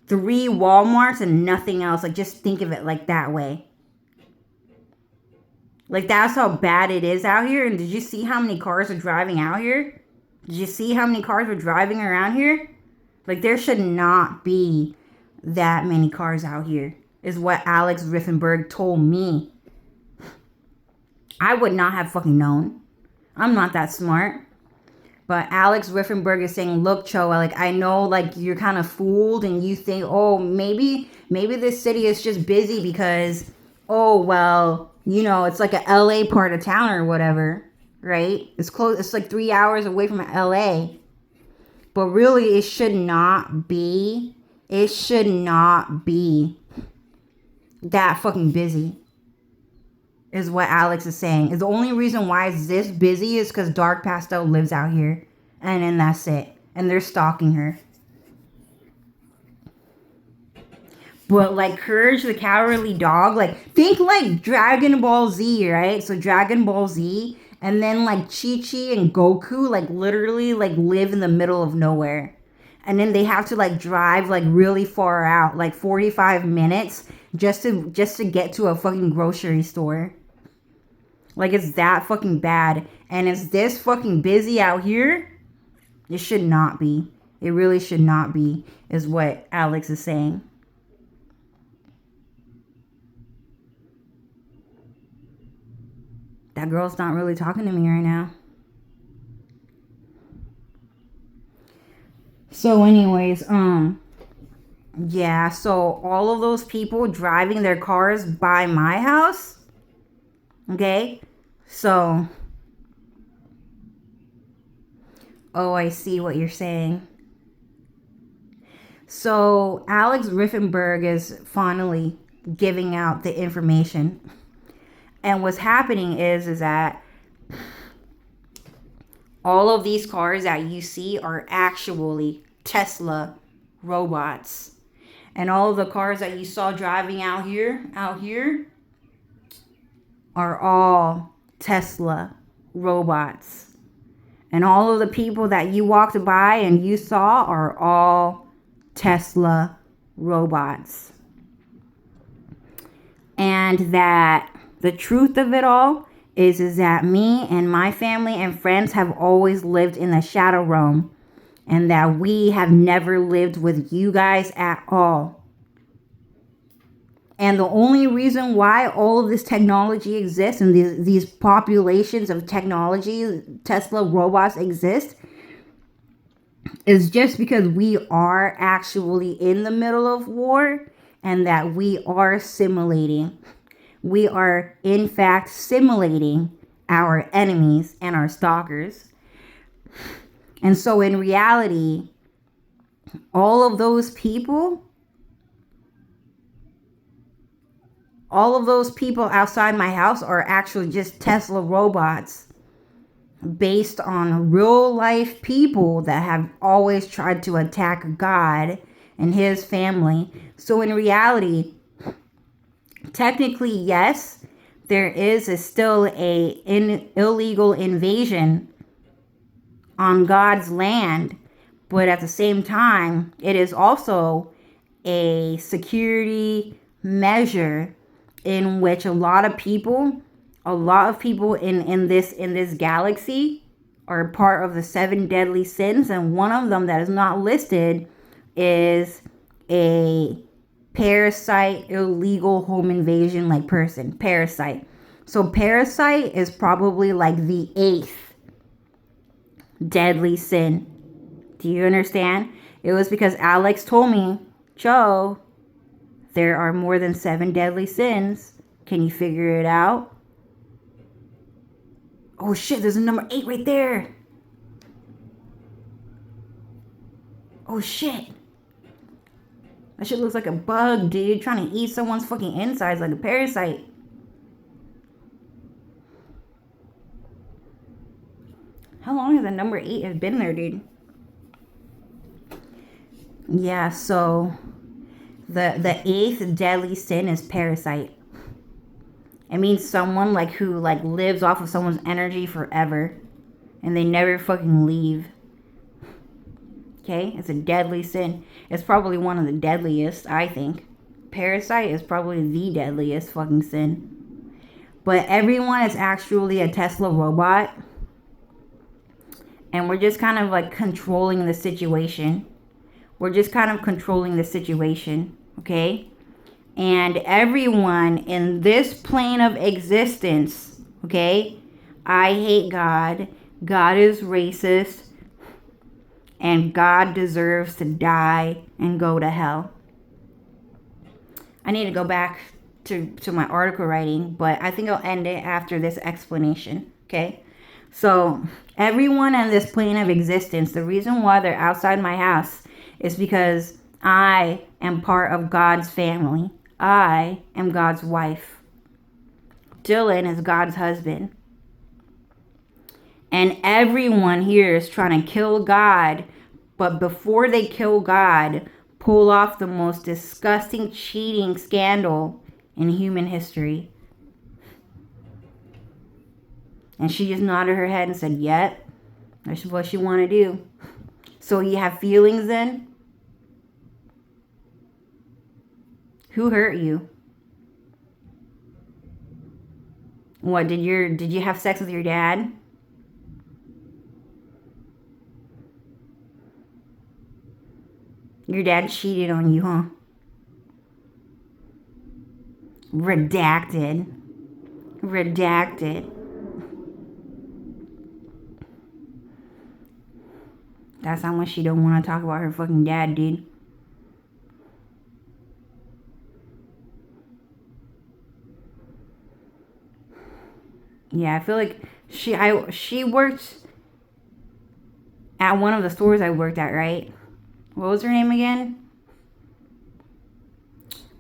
3 Walmarts and nothing else. Like, just think of it like that way. Like, that's how bad it is out here. And did you see how many cars are driving out here? Did you see how many cars are driving around here? Like, there should not be that many cars out here, is what Alex Riffenberg told me. I would not have fucking known. I'm not that smart. But Alex Riffenberg is saying, look, Cho, like, I know, like, you're kind of fooled and you think, oh, maybe this city is just busy because, oh, well, you know, it's like a LA part of town or whatever, right? It's close. It's like 3 hours away from LA. But really, it should not be. It should not be that fucking busy, is what Alex is saying. Is the only reason why it's this busy is because Dark Pastel lives out here. And then that's it. And they're stalking her. But like Courage the Cowardly Dog, like think like Dragon Ball Z, right? So Dragon Ball Z, and then like Chi-Chi and Goku like literally like live in the middle of nowhere. And then they have to like drive like really far out, like 45 minutes just to get to a fucking grocery store. Like, it's that fucking bad. And it's this fucking busy out here. It should not be. It really should not be, is what Alex is saying. That girl's not really talking to me right now. So anyways, yeah, so all of those people driving their cars by my house, okay, so, oh, I see what you're saying. So Alex Riffenberg is finally giving out the information, and what's happening is that all of these cars that you see are actually Tesla robots. And all of the cars that you saw driving out here, are all Tesla robots. And all of the people that you walked by and you saw are all Tesla robots. And that the truth of it all is that me and my family and friends have always lived in the shadow realm, and that we have never lived with you guys at all. And the only reason why all of this technology exists and these populations of technology, Tesla robots exist, is just because we are actually in the middle of war, and that we are simulating. We are, in fact, simulating our enemies and our stalkers. And so in reality, all of those people outside my house are actually just Tesla robots based on real life people that have always tried to attack God and his family. So in reality, technically, yes, there is still an illegal invasion on God's land, But at the same time, it is also a security measure in which a lot of people in this galaxy are part of the 7 deadly sins, and one of them that is not listed is a parasite, illegal home invasion like person. Parasite. So parasite is probably like the 8th deadly sin. Do you understand? It was because Alex told me, Joe, there are more than 7 deadly sins. Can you figure it out? Oh shit, there's a number 8 right there. Oh shit. That shit looks like a bug, dude, trying to eat someone's fucking insides like a parasite. How long has the number 8 have been there, dude? Yeah, so the 8th deadly sin is parasite. It means someone like who like lives off of someone's energy forever and they never fucking leave. Okay? It's a deadly sin. It's probably one of the deadliest, I think. Parasite is probably the deadliest fucking sin. But everyone is actually a Tesla robot. And we're just kind of like controlling the situation. We're just kind of controlling the situation. Okay? And everyone in this plane of existence, okay? I hate God. God is racist. And God deserves to die and go to hell. I need to go back to my article writing, but I think I'll end it after this explanation, okay? So, everyone in this plane of existence, the reason why they're outside my house is because I am part of God's family. I am God's wife. Dylan is God's husband. And everyone here is trying to kill God. But before they kill God, pull off the most disgusting cheating scandal in human history. And she just nodded her head and said, yep, that's what she want to do. So you have feelings then? Who hurt you? What, did you have sex with your dad? Your dad cheated on you, huh? Redacted. Redacted. That's how much she don't want to talk about her fucking dad, dude. Yeah, I feel like she worked at one of the stores I worked at, right? What was her name again?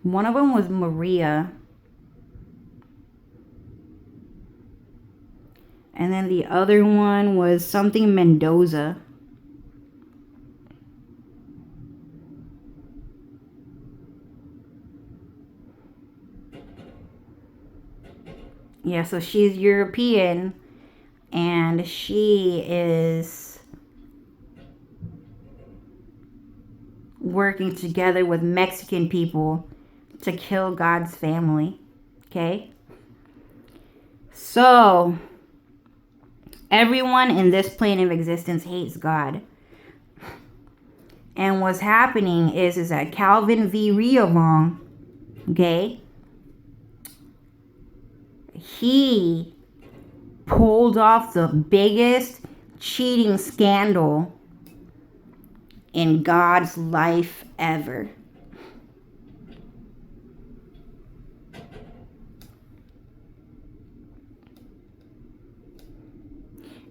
One of them was Maria. And then the other one was something Mendoza. Yeah, so she's European. And she is working together with Mexican people to kill God's family. Okay? So, everyone in this plane of existence hates God. And what's happening is that Calvin V. Riovong, okay, he pulled off the biggest cheating scandal in God's life ever.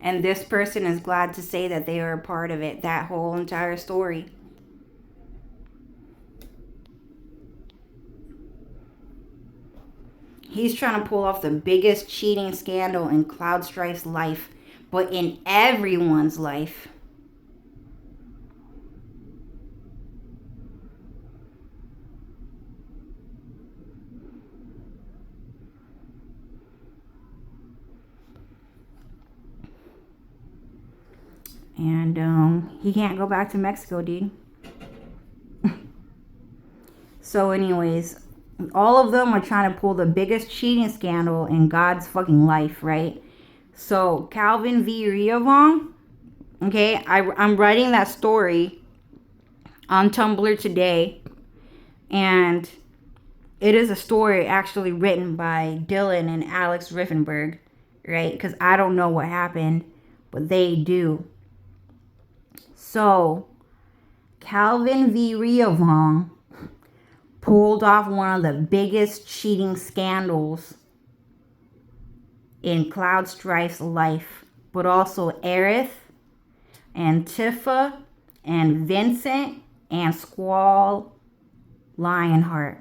And this person is glad to say that they are a part of it, that whole entire story. He's trying to pull off the biggest cheating scandal in Cloud Strife's life, but in everyone's life. And he can't go back to Mexico, dude. So anyways, all of them are trying to pull the biggest cheating scandal in God's fucking life, right? So Calvin V. Riavong, okay, I'm writing that story on Tumblr today, and it is a story actually written by Dylan and Alex Riffenberg, right? Because I don't know what happened, but they do. So Calvin V. Riavong pulled off one of the biggest cheating scandals in Cloud Strife's life, but also Aerith and Tifa and Vincent and Squall Lionheart.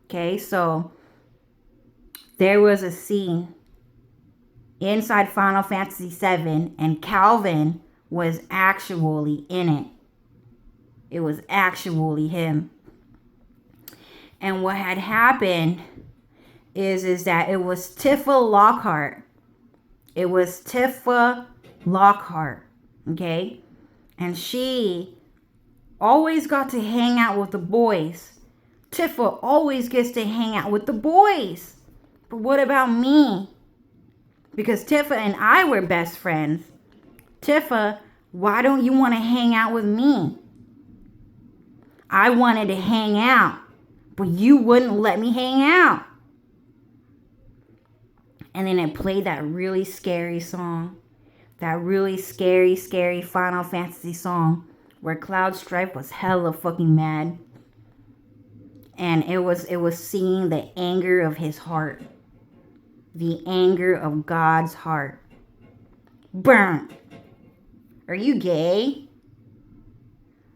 Okay, so there was a scene inside Final Fantasy VII, and Calvin was actually in it. It was actually him. And what had happened is that it was Tifa Lockhart. It was Tifa Lockhart, okay? And she always got to hang out with the boys. Tifa always gets to hang out with the boys. But what about me? Because Tifa and I were best friends. Tifa, why don't you want to hang out with me? I wanted to hang out, but you wouldn't let me hang out. And then it played that really scary song. That really scary, scary Final Fantasy song where Cloud Strife was hella fucking mad. And it was seeing the anger of his heart. The anger of God's heart. Burn. Are you gay?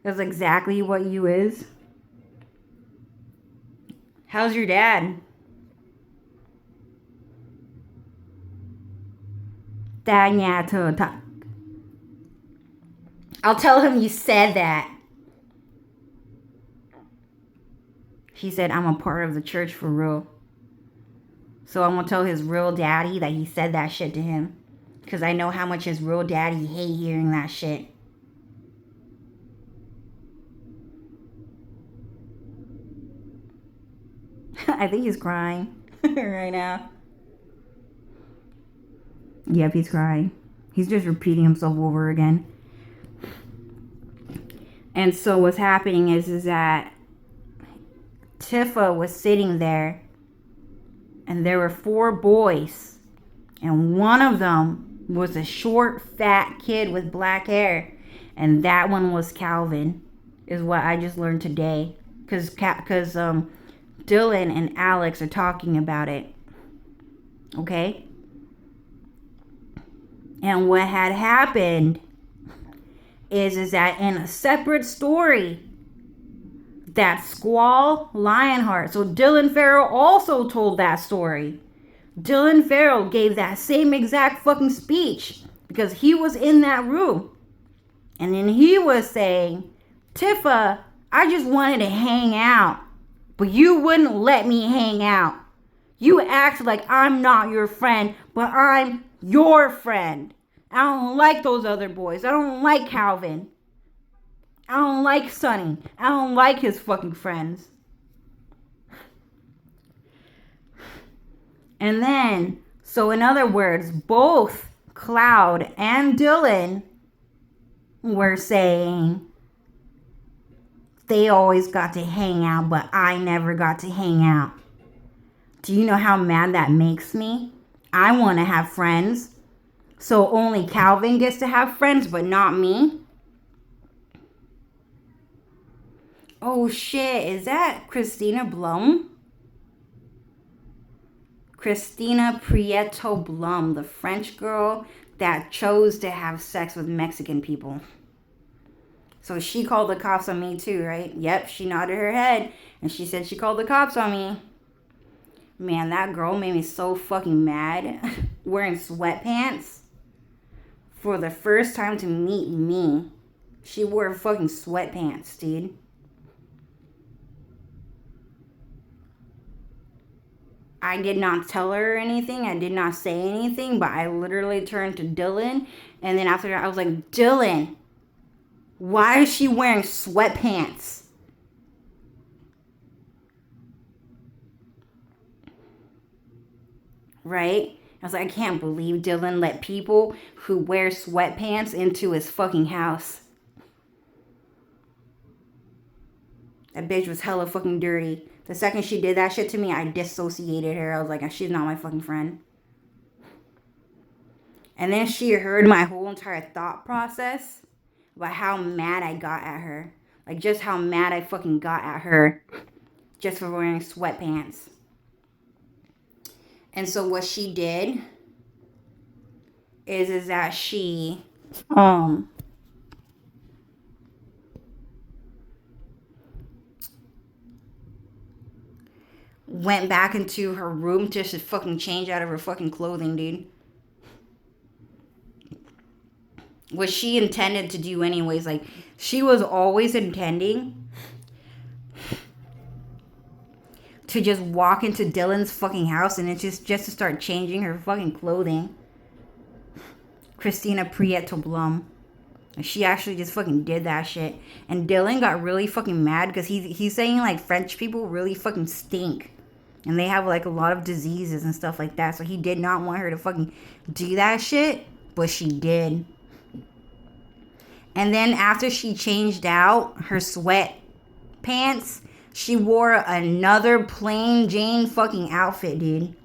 That's exactly what you is. How's your dad? I'll tell him you said that. He said, I'm a part of the church for real. So I'm going to tell his real daddy that he said that shit to him. Because I know how much his real daddy hate hearing that shit. I think he's crying right now. Yep, he's crying. He's just repeating himself over again. And so what's happening is that Tifa was sitting there, and there were 4 boys, and one of them was a short, fat kid with black hair, and that one was Calvin, is what I just learned today, because Dylan and Alex are talking about it. Okay? And what had happened is that in a separate story, that Squall Lionheart, so Dylan Farrell also told that story. Dylan Farrell gave that same exact fucking speech because he was in that room. And then he was saying, Tifa, I just wanted to hang out, but you wouldn't let me hang out. You act like I'm not your friend, but I'm your friend. I don't like those other boys. I don't like Calvin. I don't like Sonny. I don't like his fucking friends. And then, so in other words, both Cloud and Dylan were saying they always got to hang out, but I never got to hang out. Do you know how mad that makes me? I want to have friends. So only Calvin gets to have friends, but not me? Oh shit, is that Christina Blum? Christina Prieto Blum, the French girl that chose to have sex with Mexican people. So she called the cops on me too, right? Yep, she nodded her head and she said she called the cops on me. Man, that girl made me so fucking mad. Wearing sweatpants for the first time to meet me. She wore fucking sweatpants, dude. I did not tell her anything. I did not say anything, but I literally turned to Dylan. And then after that, I was like, Dylan, Why is she wearing sweatpants? Right? I was like, I can't believe Dylan let people who wear sweatpants into his fucking house. That bitch was hella fucking dirty. The second she did that shit to me, I dissociated her. I was like, she's not my fucking friend. And then she heard my whole entire thought process about how mad I got at her. Like, just how mad I fucking got at her just for wearing sweatpants. And so what she did is that she went back into her room just to fucking change out of her fucking clothing, dude. What she intended to do anyways. Like, she was always intending to just walk into Dylan's fucking house and it's just to start changing her fucking clothing. Christina Prieto Blum. She actually just fucking did that shit. And Dylan got really fucking mad because he's saying like French people really fucking stink. And they have like a lot of diseases and stuff like that. So he did not want her to fucking do that shit. But she did. And then after she changed out her sweatpants, she wore another plain Jane fucking outfit, dude.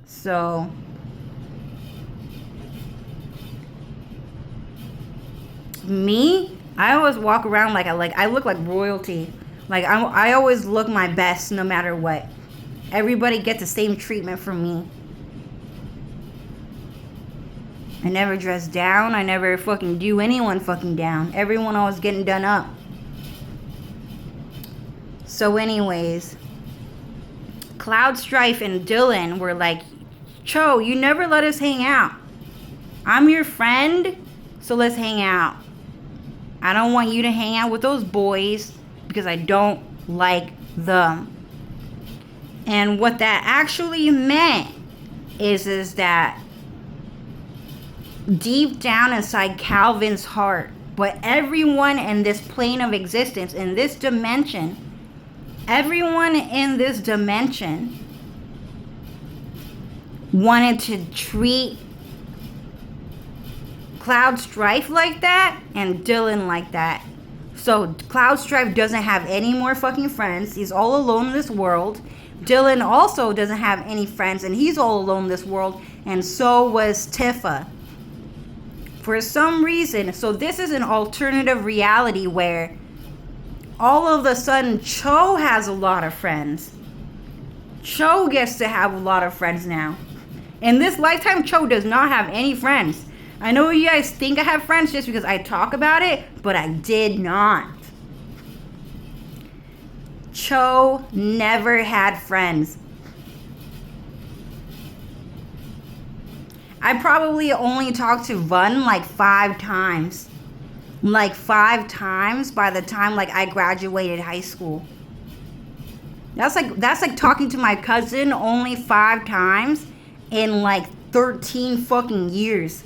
So me, I always walk around like I look like royalty. Like I always look my best no matter what. Everybody gets the same treatment from me. I never dress down. I never fucking do anyone fucking down. Everyone always getting done up. So anyways, Cloud Strife and Dylan were like, Cho, you never let us hang out. I'm your friend, so let's hang out. I don't want you to hang out with those boys because I don't like them. And what that actually meant is that deep down inside Calvin's heart, but everyone in this plane of existence, in this dimension, everyone in this dimension wanted to treat Cloud Strife like that and Dylan like that. So Cloud Strife doesn't have any more fucking friends. He's all alone in this world. Dylan also doesn't have any friends and he's all alone in this world. And so was Tifa. For some reason, so this is an alternative reality where all of a sudden Cho has a lot of friends. Cho gets to have a lot of friends now. In this lifetime, Cho does not have any friends. I know you guys think I have friends just because I talk about it, but I did not. Cho never had friends. I probably only talked to Vun like 5 times. Like 5 times by the time like I graduated high school. That's like talking to my cousin only 5 times in like 13 fucking years.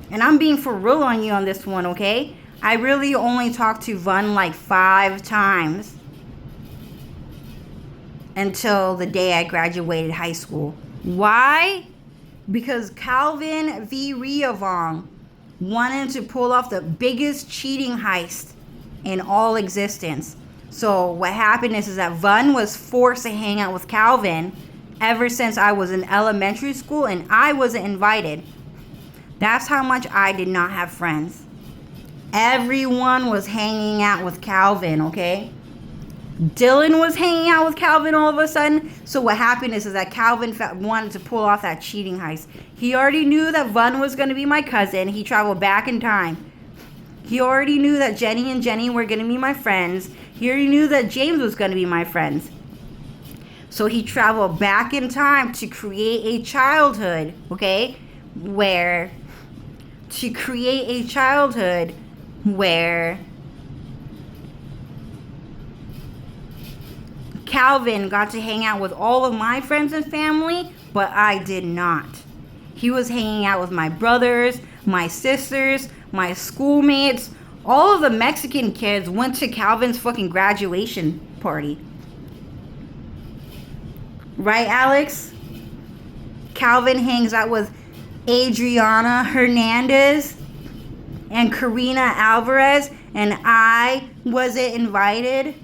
And I'm being for real on you on this one, okay? I really only talked to Vun like 5 times until the day I graduated high school. Why? Because Calvin V. Riavong wanted to pull off the biggest cheating heist in all existence. So what happened is that Vun was forced to hang out with Calvin ever since I was in elementary school and I wasn't invited. That's how much I did not have friends. Everyone was hanging out with Calvin, okay? Dylan was hanging out with Calvin all of a sudden. So what happened is that Calvin wanted to pull off that cheating heist. He already knew that Vun was going to be my cousin. He traveled back in time. He already knew that Jenny and Jenny were going to be my friends. He already knew that James was going to be my friends. So he traveled back in time to create a childhood, okay? Where Calvin got to hang out with all of my friends and family, but I did not. He was hanging out with my brothers, my sisters, my schoolmates, all of the Mexican kids went to Calvin's fucking graduation party. Right, Alex? Calvin hangs out with Adriana Hernandez and Karina Alvarez, and I wasn't invited.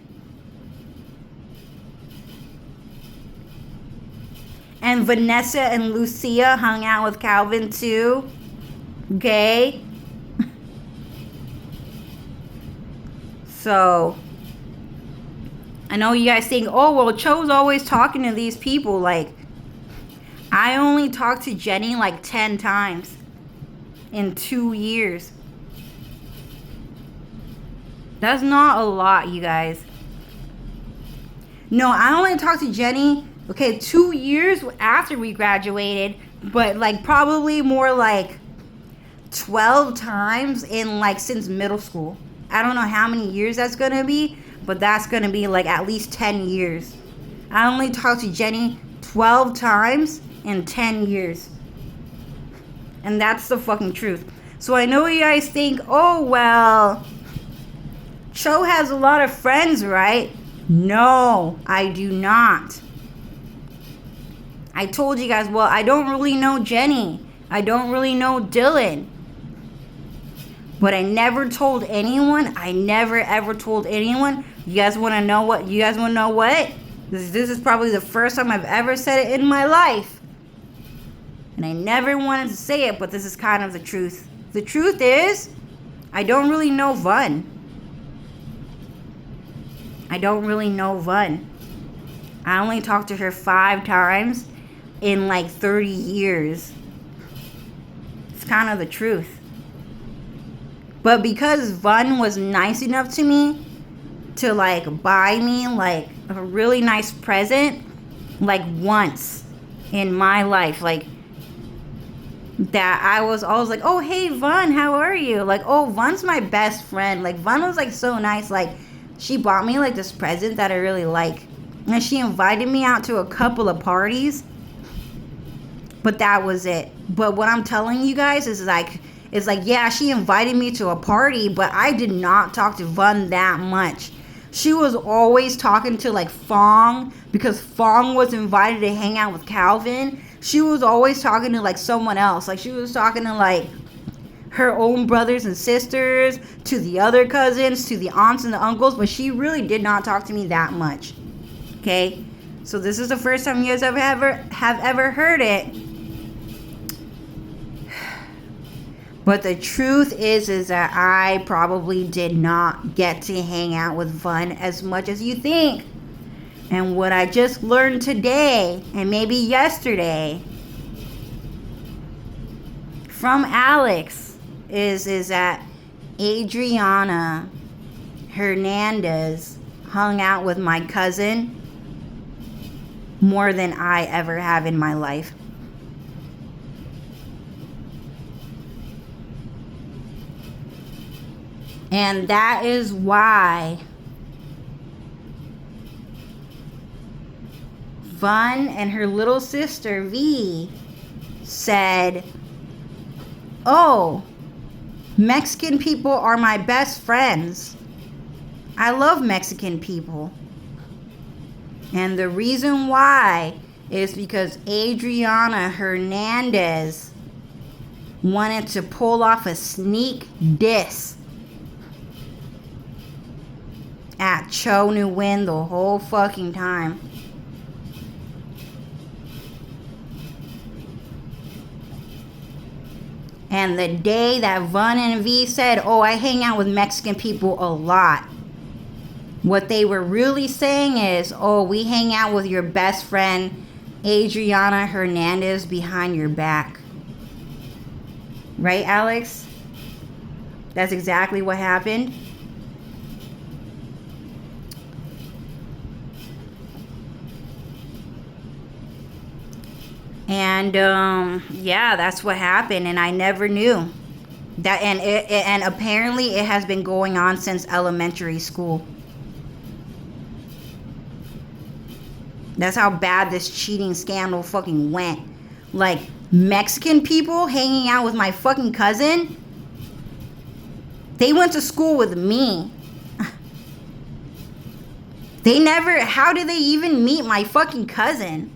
And Vanessa and Lucia hung out with Calvin too. Okay? So, I know you guys think, oh, well, Cho's always talking to these people. Like, I only talked to Jenny like 10 times in 2 years. That's not a lot, you guys. No, I only talked to Jenny, 2 years after we graduated, but like probably more like 12 times in like since middle school. I don't know how many years that's gonna be, but that's gonna be like at least 10 years. I only talked to Jenny 12 times in 10 years. And that's the fucking truth. So I know you guys think, oh, well, Cho has a lot of friends, right? No, I do not. I told you guys, well, I don't really know Jenny. I don't really know Dylan. But I never told anyone. I never ever told anyone. You guys want to know what? You guys want to know what? This is probably the first time I've ever said it in my life. And I never wanted to say it, but this is kind of the truth. The truth is, I don't really know Vun. I don't really know Vun. I only talked to her 5 times in like 30 years. It's kind of the truth. But because Vun was nice enough to me to like buy me like a really nice present, like once in my life, like that I was always like, oh, hey, Vun, how are you? Like, oh, Vun's my best friend. Like, Vun was like so nice. Like, she bought me like this present that I really like. And she invited me out to a couple of parties. But that was it. But what I'm telling you guys is like, yeah, she invited me to a party, but I did not talk to Vun that much. She was always talking to like Fong, because Fong was invited to hang out with Calvin. She was always talking to like someone else. Like she was talking to like her own brothers and sisters, to the other cousins, to the aunts and the uncles, but she really did not talk to me that much. Okay? So this is the first time you guys have ever heard it. But the truth is that I probably did not get to hang out with Vun as much as you think. And what I just learned today, and maybe yesterday, from Alex, is that Adriana Hernandez hung out with my cousin more than I ever have in my life. And that is why Vun and her little sister V said, oh, Mexican people are my best friends. I love Mexican people. And the reason why is because Adriana Hernandez wanted to pull off a sneak diss at Cho Nguyen the whole fucking time. And the day that Vun and V said, oh, I hang out with Mexican people a lot, what they were really saying is, oh, we hang out with your best friend Adriana Hernandez behind your back. Right, Alex? That's exactly what happened. And yeah, that's what happened, and I never knew that. And apparently it has been going on since elementary school. That's how bad this cheating scandal fucking went. Like, Mexican people hanging out with my fucking cousin. They went to school with me. They never, how did they even meet my fucking cousin?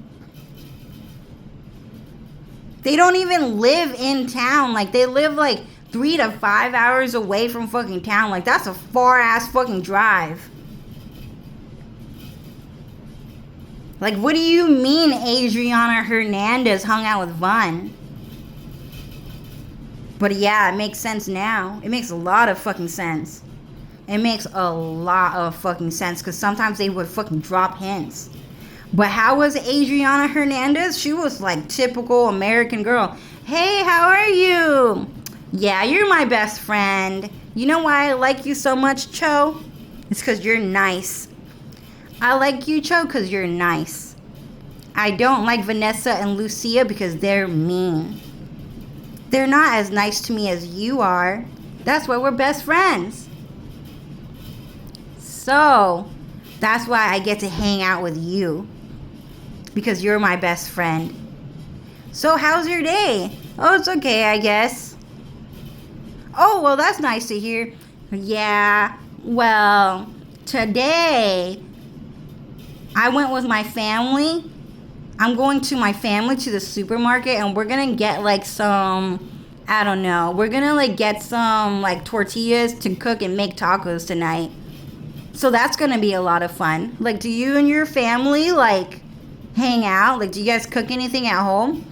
They don't even live in town. Like, they live like 3 to 5 hours away from fucking town. Like, that's a far ass fucking drive. Like, what do you mean Adriana Hernandez hung out with Vaughn? But yeah, it makes sense now. It makes a lot of fucking sense. It makes a lot of fucking sense, because sometimes they would fucking drop hints. But how was Adriana Hernandez? She was like typical American girl. Hey, how are you? Yeah, you're my best friend. You know why I like you so much, Cho? It's because you're nice. I like you, Cho, because you're nice. I don't like Vanessa and Lucia because they're mean. They're not as nice to me as you are. That's why we're best friends. So, that's why I get to hang out with you. Because you're my best friend. So, how's your day? Oh, it's okay, I guess. Oh, well, that's nice to hear. Yeah, well, today, I went with my family. I'm going to my family to the supermarket, and we're gonna get like some, I don't know, we're gonna like get some like tortillas to cook and make tacos tonight. So that's gonna be a lot of fun. Like, do you and your family like hang out? Like, do you guys cook anything at home?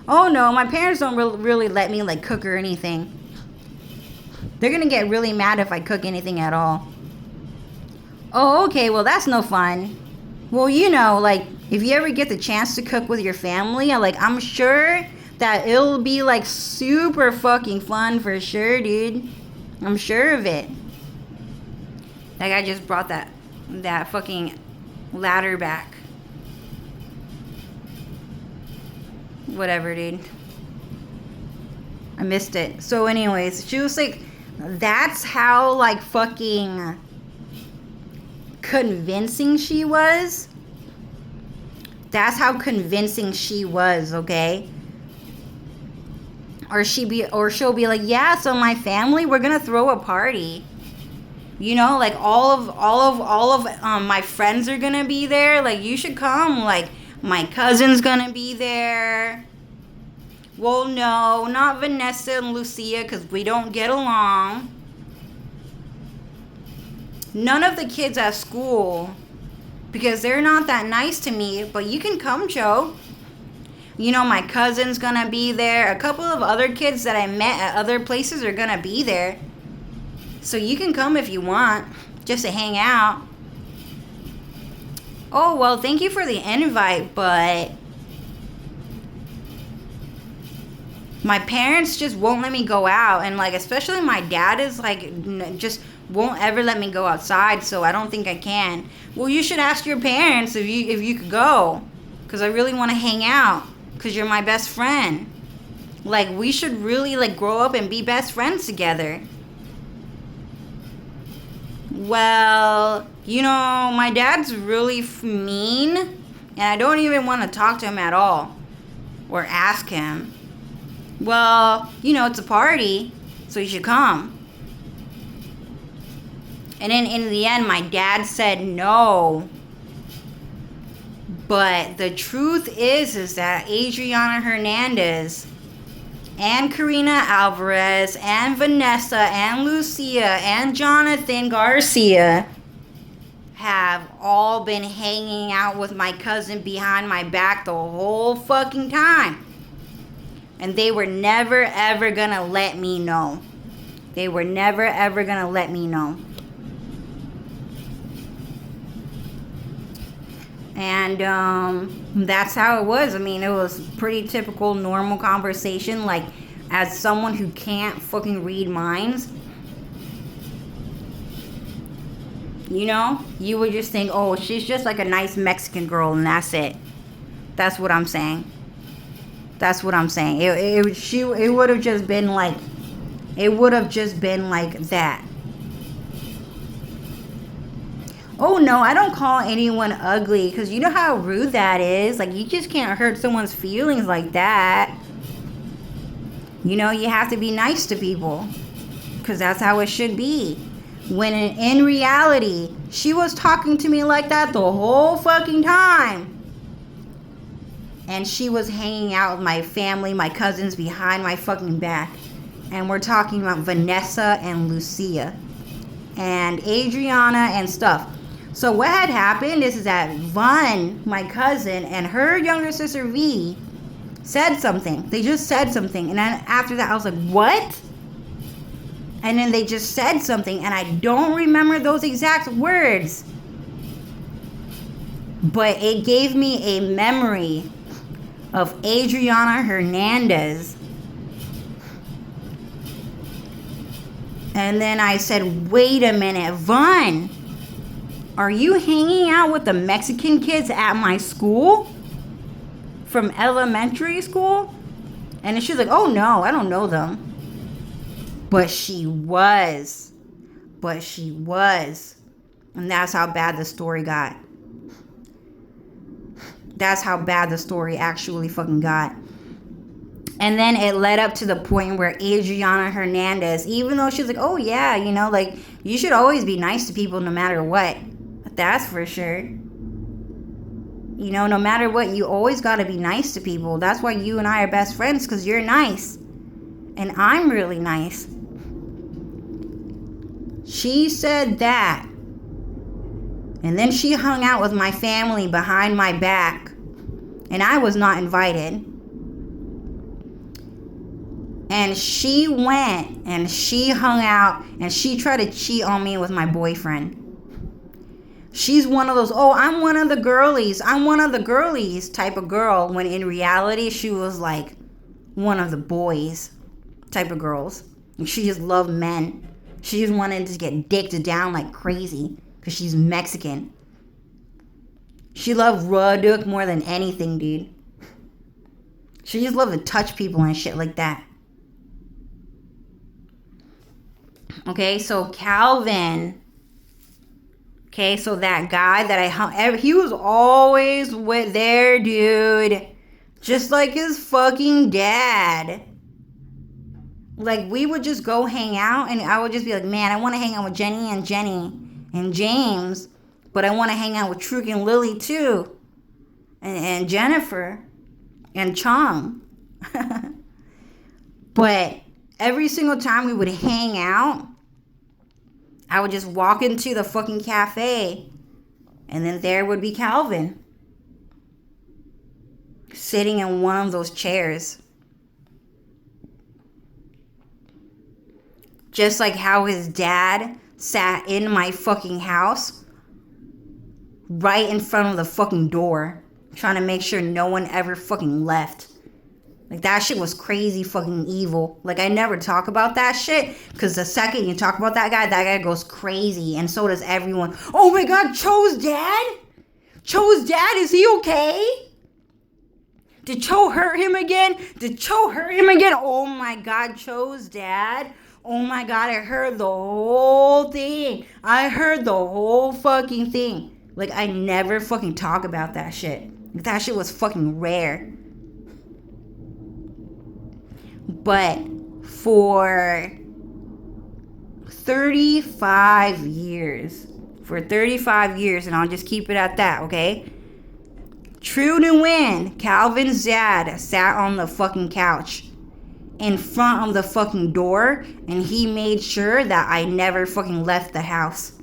Oh no, my parents don't really let me like cook or anything. They're gonna get really mad if I cook anything at all. Oh, okay, well that's no fun. Well, you know, like, if you ever get the chance to cook with your family, I'm sure that it'll be like super fucking fun for sure, dude. I'm sure of it. That guy just brought that fucking ladder back. Whatever, dude. I missed it. So anyways, she was like, that's how like fucking convincing she was. That's how convincing she was, okay? Or she'll be like, yeah, so my family, we're gonna throw a party. You know, like all of my friends are gonna be there. Like, you should come. Like, my cousin's gonna be there. Well, no, not Vanessa and Lucia, because we don't get along. None of the kids at school, because they're not that nice to me. But you can come, Joe. You know, my cousin's gonna be there. A couple of other kids that I met at other places are gonna be there. So you can come if you want, just to hang out. Oh, well, thank you for the invite, but my parents just won't let me go out. And, like, especially my dad is, like, just won't ever let me go outside, so I don't think I can. Well, you should ask your parents if you could go, because I really want to hang out, because you're my best friend. Like, we should really, like, grow up and be best friends together. Well, you know, my dad's really mean, and I don't even want to talk to him at all, or ask him. Well, you know, it's a party, so you should come. And then in the end, my dad said no. But the truth is that Adriana Hernandez and Karina Alvarez and Vanessa and Lucia and Jonathan Garcia have all been hanging out with my cousin behind my back the whole fucking time. And they were never ever gonna let me know. They were never ever gonna let me know. And that's how it was. I mean, it was pretty typical, normal conversation. Like, as someone who can't fucking read minds, you know, you would just think, oh, she's just like a nice Mexican girl, and that's it. That's what I'm saying. That's what I'm saying. It would have just been like that. Oh no, I don't call anyone ugly, because you know how rude that is. Like, you just can't hurt someone's feelings like that. You know, you have to be nice to people because that's how it should be. When in reality, she was talking to me like that the whole fucking time. And she was hanging out with my family, my cousins behind my fucking back. And we're talking about Vanessa and Lucia and Adriana and stuff. So what had happened is that Vaughn, my cousin, and her younger sister V said something. They just said something. And then after that, I was like, what? And then they just said something. And I don't remember those exact words. But it gave me a memory of Adriana Hernandez. And then I said, wait a minute, Vaughn, are you hanging out with the Mexican kids at my school? From elementary school? And she's like, oh no, I don't know them. But she was. And that's how bad the story got. That's how bad the story actually fucking got. And then it led up to the point where Adriana Hernandez, even though she's like, oh yeah, you know, like, you should always be nice to people no matter what. That's for sure. You know, no matter what, you always got to be nice to people. That's why you and I are best friends, because you're nice. And I'm really nice. She said that. And then she hung out with my family behind my back. And I was not invited. And she went and she hung out and she tried to cheat on me with my boyfriend. She's one of those, oh, I'm one of the girlies type of girl, when in reality she was like one of the boys type of girls. And she just loved men. She just wanted to get dicked down like crazy because she's Mexican. She loved raw dick more than anything, dude. She just loved to touch people and shit like that. Okay, so Calvin. Okay, so that guy that I hung, he was always with there, dude. Just like his fucking dad. Like, we would just go hang out, and I would just be like, man, I want to hang out with Jenny and James, but I want to hang out with Truk and Lily too. And Jennifer and Chong. But every single time we would hang out, I would just walk into the fucking cafe, and then there would be Calvin sitting in one of those chairs. Just like how his dad sat in my fucking house, right in front of the fucking door, trying to make sure no one ever fucking left. Like, that shit was crazy fucking evil. Like, I never talk about that shit, because the second you talk about that guy goes crazy, and so does everyone. Oh my god, Cho's dad? Cho's dad, is he okay? Did Cho hurt him again? Oh my god, Cho's dad? Oh my god, I heard the whole thing. I heard the whole fucking thing. Like, I never fucking talk about that shit. That shit was fucking rare. But for 35 years, and I'll just keep it at that, okay? True to win, Calvin's dad sat on the fucking couch in front of the fucking door, and he made sure that I never fucking left the house.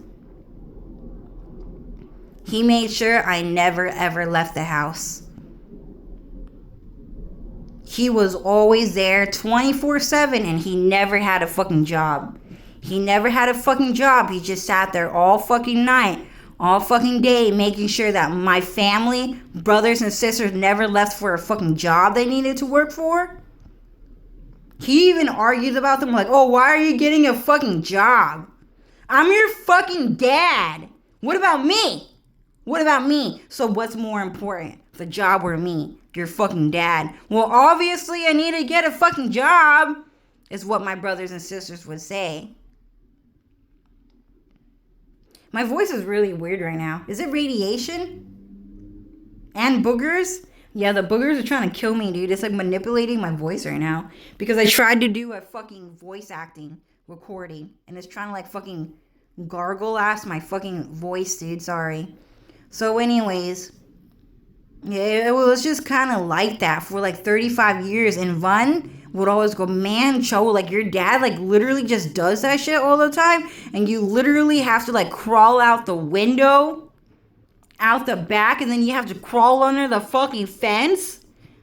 He made sure I never ever left the house. He was always there 24/7, and he never had a fucking job. He just sat there all fucking night, all fucking day, making sure that my family, brothers and sisters, never left for a fucking job they needed to work for. He even argued about them like, oh, why are you getting a fucking job? I'm your fucking dad. What about me? So what's more important, the job or me? Your fucking dad. Well, obviously I need to get a fucking job, is what my brothers and sisters would say. My voice is really weird right now. Is it radiation? And boogers? Yeah, the boogers are trying to kill me, dude. It's like manipulating my voice right now. Because I tried to do a fucking voice acting recording. And it's trying to like fucking gargle ass my fucking voice, dude. Sorry. So anyways, yeah, it was just kind of like that for like 35 years. And Vun would always go, man, Cho, like your dad like literally just does that shit all the time. And you literally have to like crawl out the window, out the back, and then you have to crawl under the fucking fence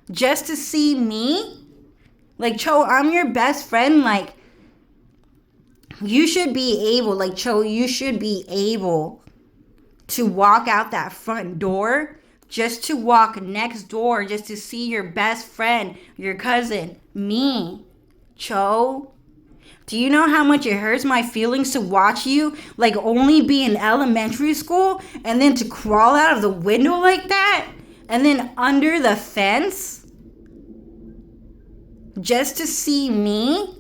just to see me. Like, Cho, I'm your best friend. Like, you should be able, like, Cho, you should be able to walk out that front door, just to walk next door, just to see your best friend, your cousin, me, Cho. Do you know how much it hurts my feelings to watch you, like, only be in elementary school, and then to crawl out of the window like that, and then under the fence, just to see me?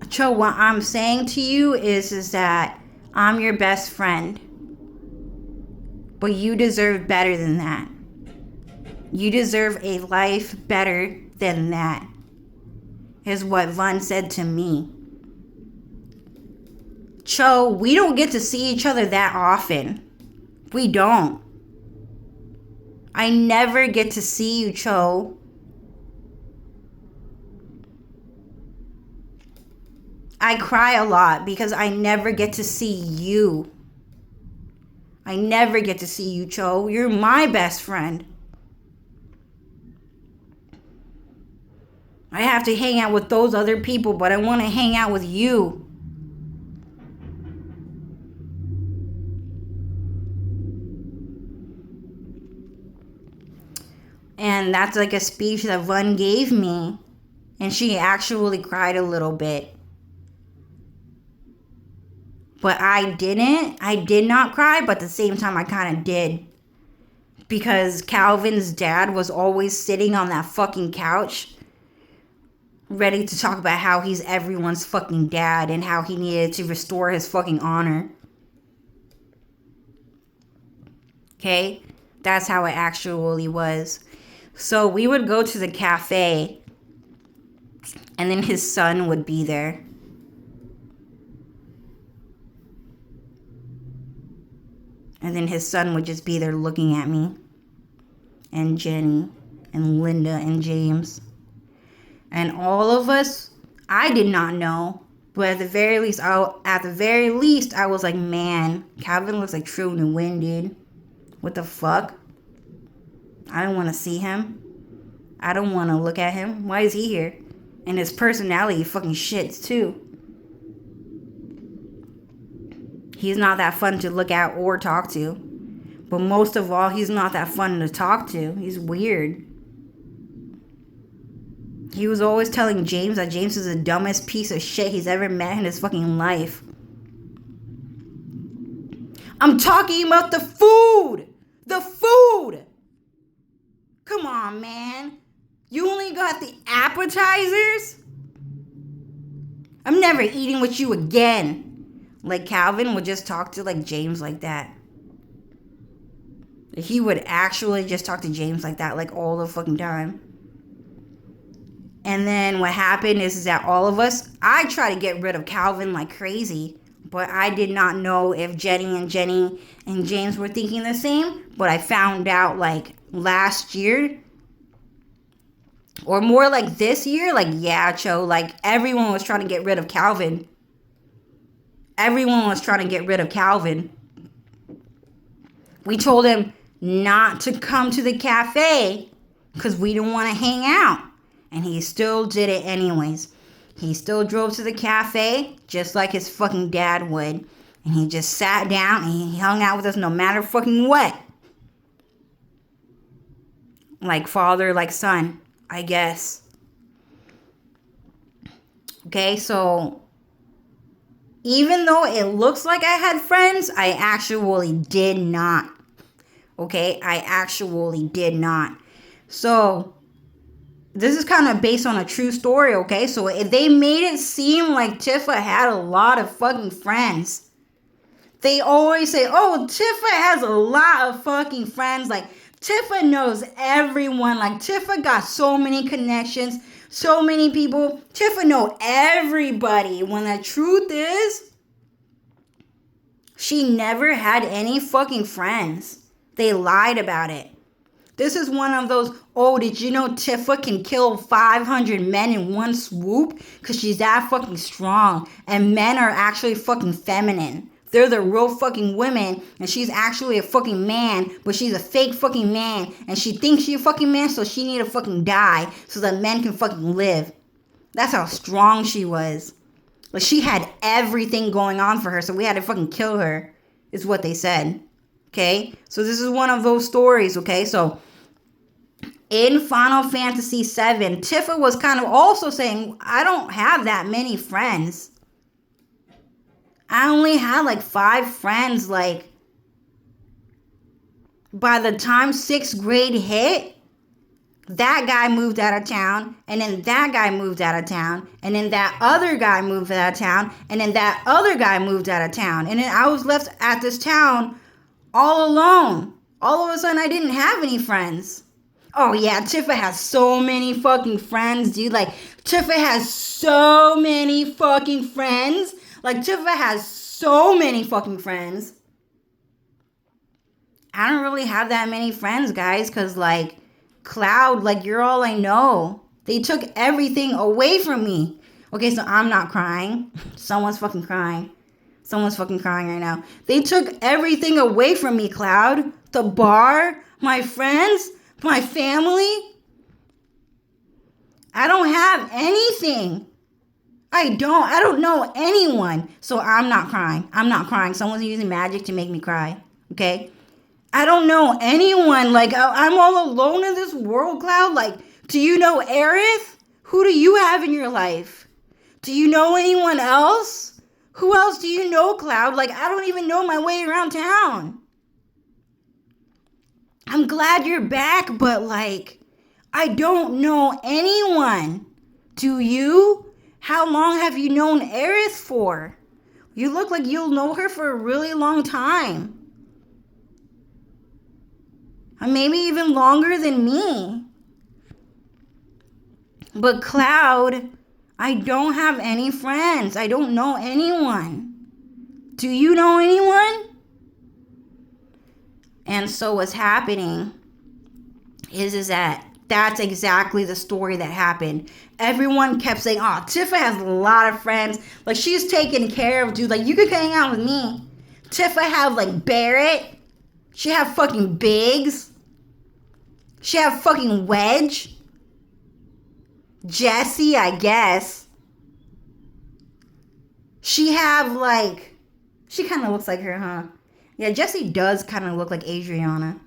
Cho, what I'm saying to you is that I'm your best friend. But you deserve better than that. You deserve a life better than that. Is what Vun said to me. Cho, we don't get to see each other that often. We don't. I never get to see you, Cho. I cry a lot because I never get to see you. I never get to see you, Cho. You're my best friend. I have to hang out with those other people, but I want to hang out with you. And that's like a speech that Vun gave me. And she actually cried a little bit. But I didn't. I did not cry, but at the same time, I kind of did. Because Calvin's dad was always sitting on that fucking couch, ready to talk about how he's everyone's fucking dad and how he needed to restore his fucking honor. Okay? That's how it actually was. So we would go to the cafe, and then his son would be there. And then his son would just be there looking at me. And Jenny. And Linda and James. And all of us, I did not know. But at the very least, I was like, man, Calvin looks like truly winded. What the fuck? I don't want to see him. I don't want to look at him. Why is he here? And his personality fucking shits too. He's not that fun to look at or talk to. But most of all, he's not that fun to talk to. He's weird. He was always telling James that James is the dumbest piece of shit he's ever met in his fucking life. I'm talking about the food! The food! Come on, man. You only got the appetizers? I'm never eating with you again. Like, Calvin would just talk to, like, James like that. He would actually just talk to James like that, like, all the fucking time. And then what happened is that all of us, I try to get rid of Calvin like crazy. But I did not know if Jenny and James were thinking the same. But I found out, like, last year, or more like this year, like, yeah, Cho, like, everyone was trying to get rid of Calvin. Everyone was trying to get rid of Calvin. We told him not to come to the cafe because we didn't want to hang out. And he still did it anyways. He still drove to the cafe just like his fucking dad would. And he just sat down and he hung out with us no matter fucking what. Like father, like son, I guess. Okay, so even though it looks like I had friends, I actually did not. Okay, I actually did not. So this is kind of based on a true story, okay? So they made it seem like Tifa had a lot of fucking friends. They always say, oh, Tifa has a lot of fucking friends. Like, Tifa knows everyone. Like, Tifa got so many connections, so many people. Tifa know everybody. When the truth is, she never had any fucking friends. They lied about it. This is one of those, oh, did you know Tifa can kill 500 men in one swoop? Because she's that fucking strong. And men are actually fucking feminine. They're the real fucking women, and she's actually a fucking man, but she's a fake fucking man, and she thinks she's a fucking man, so she need to fucking die so that men can fucking live. That's how strong she was. Like, she had everything going on for her, so we had to fucking kill her, is what they said. Okay? So this is one of those stories, okay? So, in Final Fantasy VII, Tifa was kind of also saying, I don't have that many friends. I only had like 5 friends. Like, by the time 6th grade hit, that guy moved out of town, and then that guy moved out of town, and then that other guy moved out of town, and then that other guy moved out of town, and then I was left at this town all alone. All of a sudden, I didn't have any friends. Oh yeah, Tifa has so many fucking friends, dude. Like, Tifa has so many fucking friends. Like, Tifa has so many fucking friends. I don't really have that many friends, guys, because, like, Cloud, like, you're all I know. They took everything away from me. Okay, so I'm not crying. Someone's fucking crying. Someone's fucking crying right now. They took everything away from me, Cloud. The bar, my friends, my family. I don't have anything. I don't know anyone. So I'm not crying. I'm not crying. Someone's using magic to make me cry. Okay? I don't know anyone. Like, I'm all alone in this world, Cloud. Like, do you know Aerith? Who do you have in your life? Do you know anyone else? Who else do you know, Cloud? Like, I don't even know my way around town. I'm glad you're back, but, like, I don't know anyone. Do you? How long have you known Aerith for? You look like you'll know her for a really long time. And maybe even longer than me. But Cloud, I don't have any friends. I don't know anyone. Do you know anyone? And so what's happening is that that's exactly the story that happened. Everyone kept saying, oh, Tifa has a lot of friends. Like, she's taken care of, dude. Like, you could hang out with me. Tifa have, like, Barrett. She have fucking Biggs. She have fucking Wedge. Jessie, I guess. She have, like, she kind of looks like her, huh? Yeah, Jessie does kind of look like Adriana.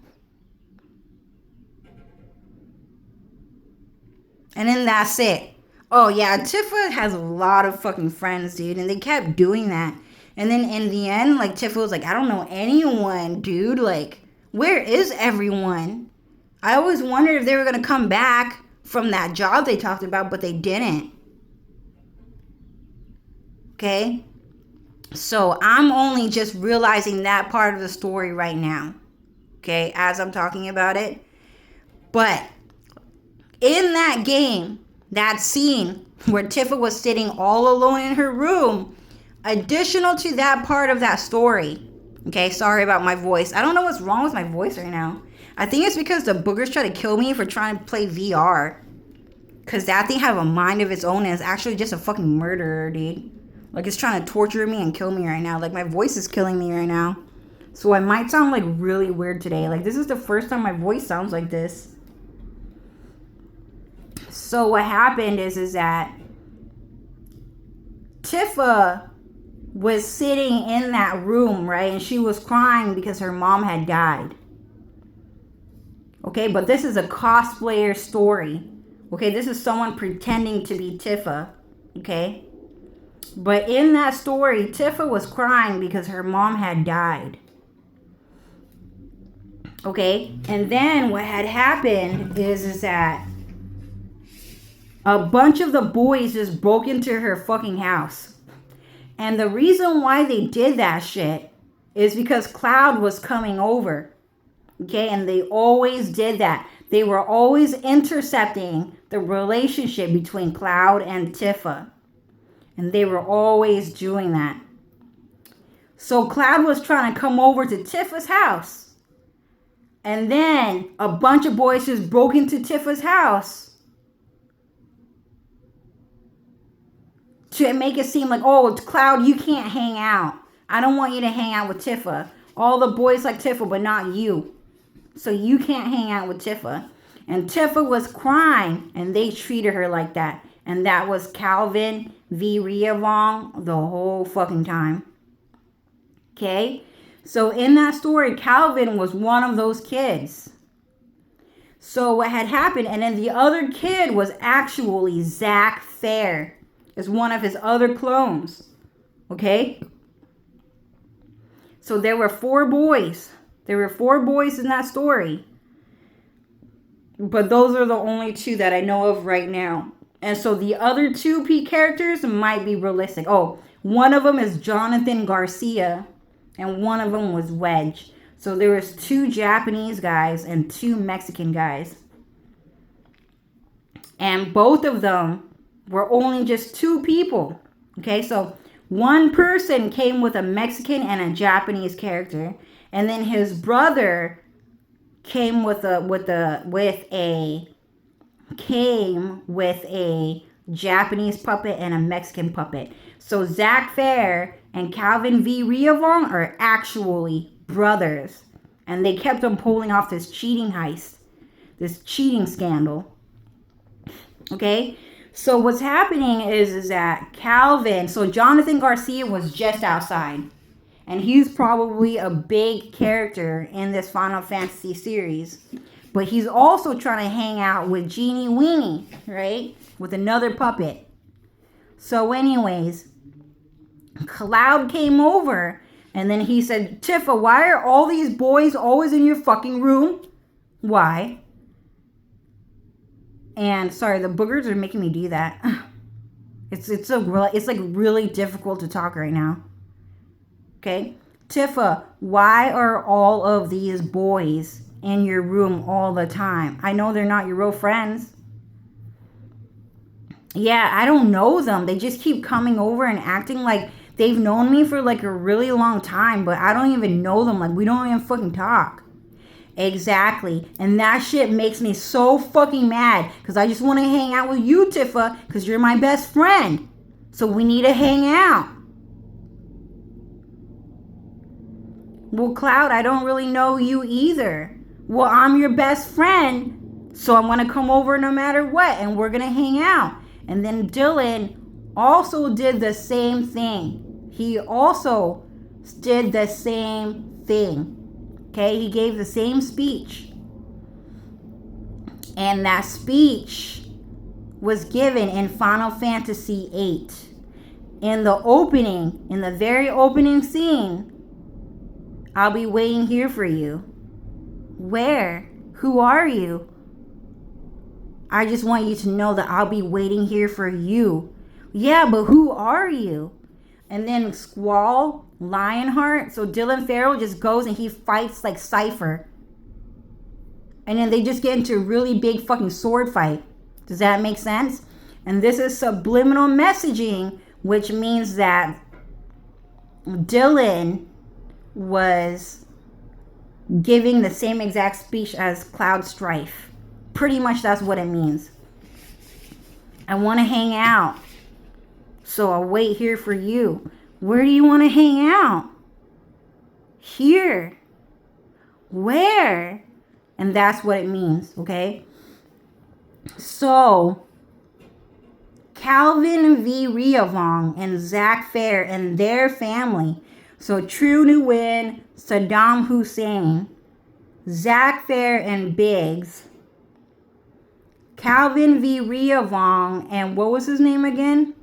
And then that's it. Oh, yeah, Tifa has a lot of fucking friends, dude. And they kept doing that. And then in the end, like, Tifa was like, I don't know anyone, dude. Like, where is everyone? I always wondered if they were going to come back from that job they talked about, but they didn't. Okay? So I'm only just realizing that part of the story right now. Okay? As I'm talking about it. But in that game, that scene where Tifa was sitting all alone in her room, additional to that part of that story. Okay? Sorry about my voice. I don't know what's wrong with my voice right now. I think it's because the boogers try to kill me for trying to play VR. Because that thing have a mind of its own and it's actually just a fucking murderer, dude. Like, it's trying to torture me and kill me right now. Like, my voice is killing me right now. So I might sound, like, really weird today. Like, this is the first time my voice sounds like this. So what happened is that Tifa was sitting in that room, right? And she was crying because her mom had died. Okay, but this is a cosplayer story. Okay, this is someone pretending to be Tifa. Okay? But in that story, Tifa was crying because her mom had died. Okay? And then what had happened is that a bunch of the boys just broke into her fucking house. And the reason why they did that shit is because Cloud was coming over. Okay, and they always did that. They were always intercepting the relationship between Cloud and Tifa. And they were always doing that. So Cloud was trying to come over to Tifa's house. And then a bunch of boys just broke into Tifa's house to make it seem like, oh, Cloud, you can't hang out. I don't want you to hang out with Tifa. All the boys like Tifa, but not you. So you can't hang out with Tifa. And Tifa was crying, and they treated her like that. And that was Calvin v. Riavong the whole fucking time. Okay? So in that story, Calvin was one of those kids. So what had happened, and then the other kid was actually Zach Fair. Is one of his other clones. Okay? So there were 4 boys. There were 4 boys in that story. But those are the only 2 that I know of right now. And so the other 2 P characters might be realistic. Oh, one of them is Jonathan Garcia. And one of them was Wedge. So there was 2 Japanese guys and 2 Mexican guys. And both of them were only just 2 people. Okay, so one person came with a Mexican and a Japanese character. And then his brother came with a Japanese puppet and a Mexican puppet. So Zach Fair and Calvin V. Riavong are actually brothers. And they kept on pulling off this cheating heist. This cheating scandal. Okay? So what's happening is that Calvin... So Jonathan Garcia was just outside. And he's probably a big character in this Final Fantasy series. But he's also trying to hang out with Genie Weenie, right? With another puppet. So anyways, Cloud came over. And then he said, Tifa, why are all these boys always in your fucking room? Why? And sorry, the boogers are making me do that. It's like really difficult to talk right now. Okay? Tifa, why are all of these boys in your room all the time? I know they're not your real friends. Yeah, I don't know them. They just keep coming over and acting like they've known me for like a really long time, but I don't even know them. Like, we don't even fucking talk. Exactly. And that shit makes me so fucking mad because I just want to hang out with you, Tifa, because you're my best friend. So we need to hang out. Well, Cloud, I don't really know you either. Well, I'm your best friend, so I'm going to come over no matter what, and we're going to hang out. And then Dylan also did the same thing. He also did the same thing. Okay, he gave the same speech. And that speech was given in Final Fantasy VIII. In the very opening scene, I'll be waiting here for you. Where? Who are you? I just want you to know that I'll be waiting here for you. Yeah, but who are you? And then Squall, Lionheart. So Dylan Farrell just goes and he fights like Cypher. And then they just get into a really big fucking sword fight. Does that make sense? And this is subliminal messaging, which means that Dylan was giving the same exact speech as Cloud Strife. Pretty much that's what it means. I want to hang out. So I'll wait here for you. Where do you want to hang out? Here. Where? And that's what it means, okay? So, Calvin V. Riavong and Zach Fair and their family. So, True Nguyen, Saddam Hussein, Zach Fair and Biggs, Calvin V. Riavong, and what was his name again?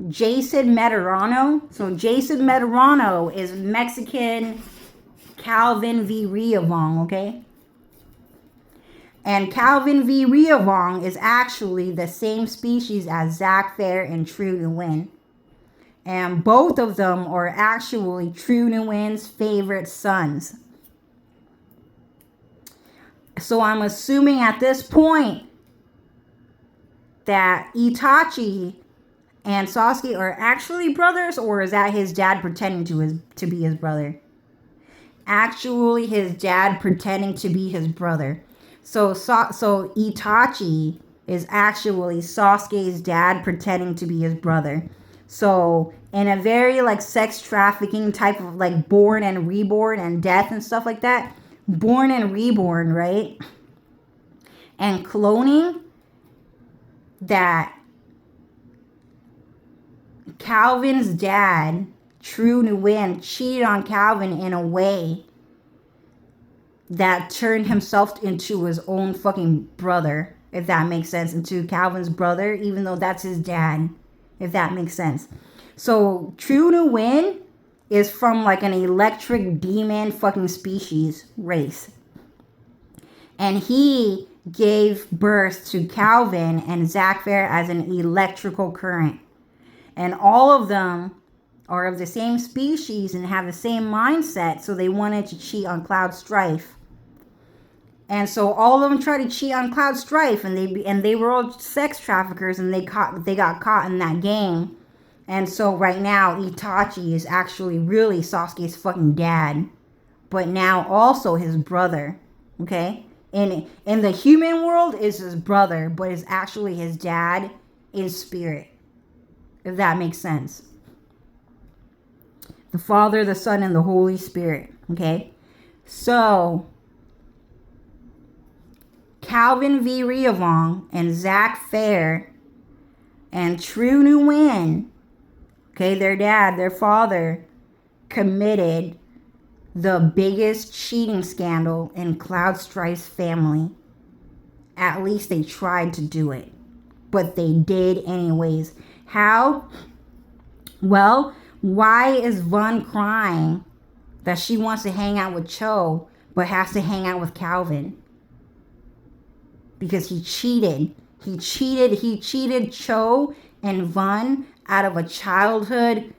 Jason Medrano. So Jason Medrano is Mexican Calvin V. Riavong, okay? And Calvin v. Riavong is actually the same species as Zach Fair and True Nguyen. And both of them are actually True Nguyen's favorite sons. So I'm assuming at this point that Itachi and Sasuke are actually brothers, or is that his dad pretending to be his brother? Actually, his dad pretending to be his brother. So Itachi is actually Sasuke's dad pretending to be his brother. So in a very like sex trafficking type of like born and reborn and death and stuff like that, born and reborn, right? And cloning, that Calvin's dad, True Nguyen, cheated on Calvin in a way that turned himself into his own fucking brother, if that makes sense, into Calvin's brother, even though that's his dad, if that makes sense. So True Nguyen is from like an electric demon fucking species race. And he gave birth to Calvin and Zach Fair as an electrical current. And all of them are of the same species and have the same mindset, so they wanted to cheat on Cloud Strife. And so all of them tried to cheat on Cloud Strife, and they were all sex traffickers, and they got caught in that game. And so right now Itachi is actually really Sasuke's fucking dad, but now also his brother. Okay? In the human world is his brother, but is actually his dad in spirit. If that makes sense. The Father, the Son, and the Holy Spirit. Okay? So Calvin v. Riavong and Zach Fair and True Nguyen, okay, their dad, their father, committed the biggest cheating scandal in Cloud Strife's family. At least they tried to do it, but they did anyways. How? Well, why is Vun crying that she wants to hang out with Cho but has to hang out with Calvin? Because he cheated. He cheated Cho and Vun out of a childhood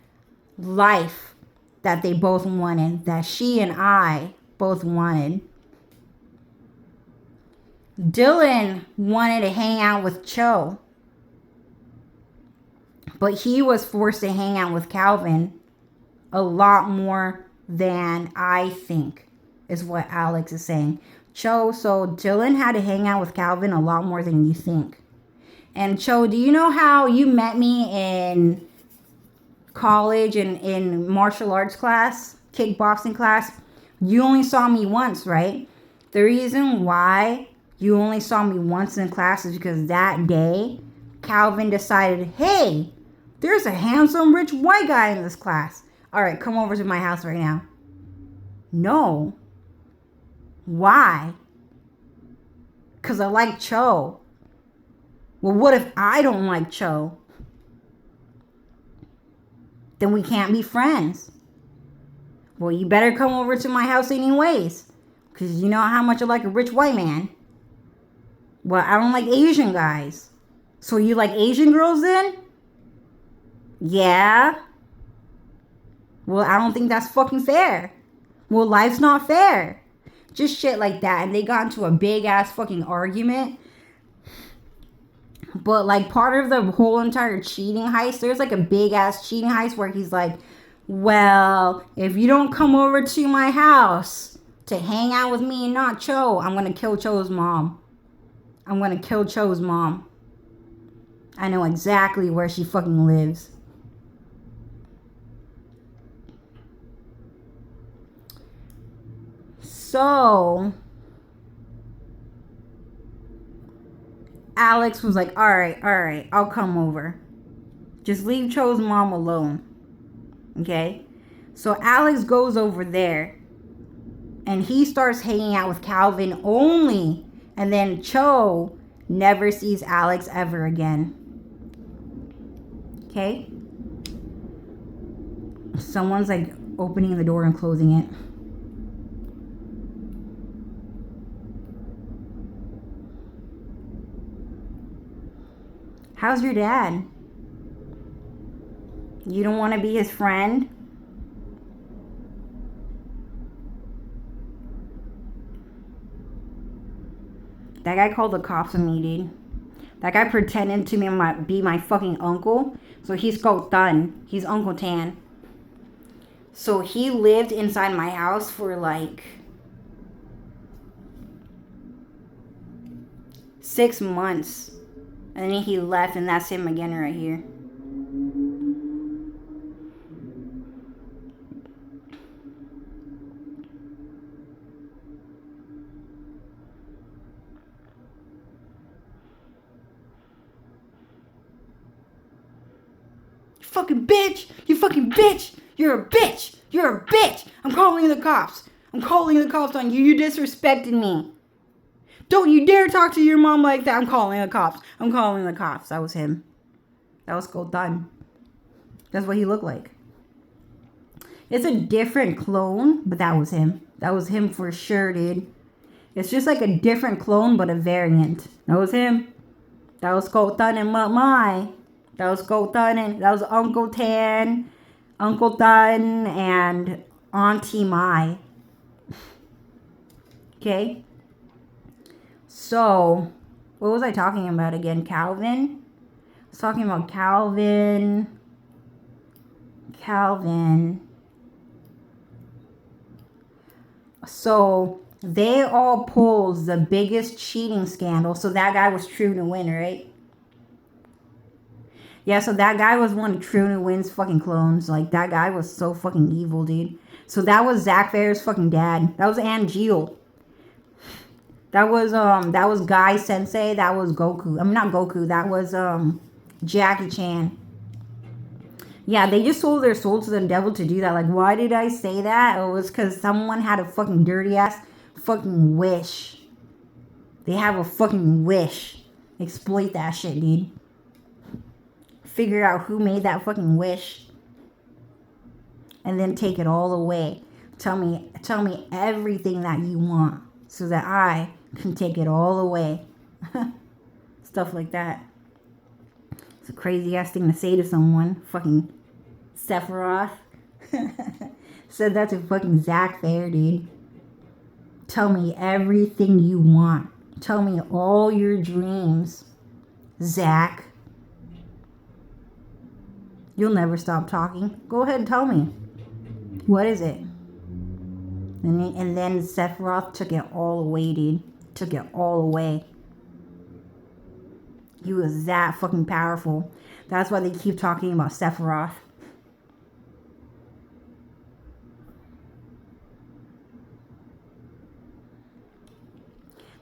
life that they both wanted, that she and I both wanted. Dylan wanted to hang out with Cho, but he was forced to hang out with Calvin a lot more than I think, is what Alex is saying. So Dylan had to hang out with Calvin a lot more than you think. And Cho, do you know how you met me in college and in martial arts class, kickboxing class? You only saw me once, right? The reason why you only saw me once in class is because that day, Calvin decided, hey, there's a handsome rich white guy in this class. All right, come over to my house right now. No. Why? Because I like Cho. Well, what if I don't like Cho? Then we can't be friends. Well, you better come over to my house anyways. Because you know how much I like a rich white man. Well, I don't like Asian guys. So you like Asian girls then? Yeah. Well, I don't think that's fucking fair. Well, life's not fair. Just shit like that. And they got into a big ass fucking argument. But like part of the whole entire cheating heist, there's like a big ass cheating heist where he's like, well, if you don't come over to my house to hang out with me and not Cho, I'm going to kill Cho's mom. I'm going to kill Cho's mom. I know exactly where she fucking lives. So Alex was like, all right, I'll come over. Just leave Cho's mom alone. Okay? So Alex goes over there and he starts hanging out with Calvin only. And then Cho never sees Alex ever again. Okay? Someone's like opening the door and closing it. How's your dad? You don't want to be his friend? That guy called the cops on me, dude. That guy pretended to be my fucking uncle. So he's called Tan. He's Uncle Tan. So he lived inside my house for like 6 months. And then he left, and that's him again right here. Fucking bitch! You fucking bitch! You're a bitch! You're a bitch! I'm calling the cops! I'm calling the cops on you! You disrespected me! Don't you dare talk to your mom like that! I'm calling the cops! I'm calling the cops! That was him. That was Goldan. That's what he looked like. It's a different clone, but that was him. That was him for sure, dude. It's just like a different clone, but a variant. That was him. That was Goldan and Mai. That was Goldan and that was Uncle Tan, Uncle Tan, and Auntie Mai. Okay. So, what was I talking about again? Calvin? I was talking about Calvin. So, they all pulled the biggest cheating scandal. So, that guy was True to Win, right? Yeah, so that guy was one of True to Win's fucking clones. Like, that guy was so fucking evil, dude. So, that was Zack Fair's fucking dad. That was Angeal. That was Guy Sensei. That was Goku. I mean, not Goku. That was, Jackie Chan. Yeah, they just sold their soul to the devil to do that. Like, why did I say that? It was because someone had a fucking dirty ass fucking wish. They have a fucking wish. Exploit that shit, dude. Figure out who made that fucking wish. And then take it all away. Tell me everything that you want. So that I can take it all away. Stuff like that. It's a crazy ass thing to say to someone. Fucking Sephiroth. Said that to fucking Zack Fair, dude. Tell me everything you want. Tell me all your dreams. Zack. You'll never stop talking. Go ahead and tell me. What is it? And then Sephiroth took it all away, dude. Took it all away. He was that fucking powerful. That's why they keep talking about Sephiroth.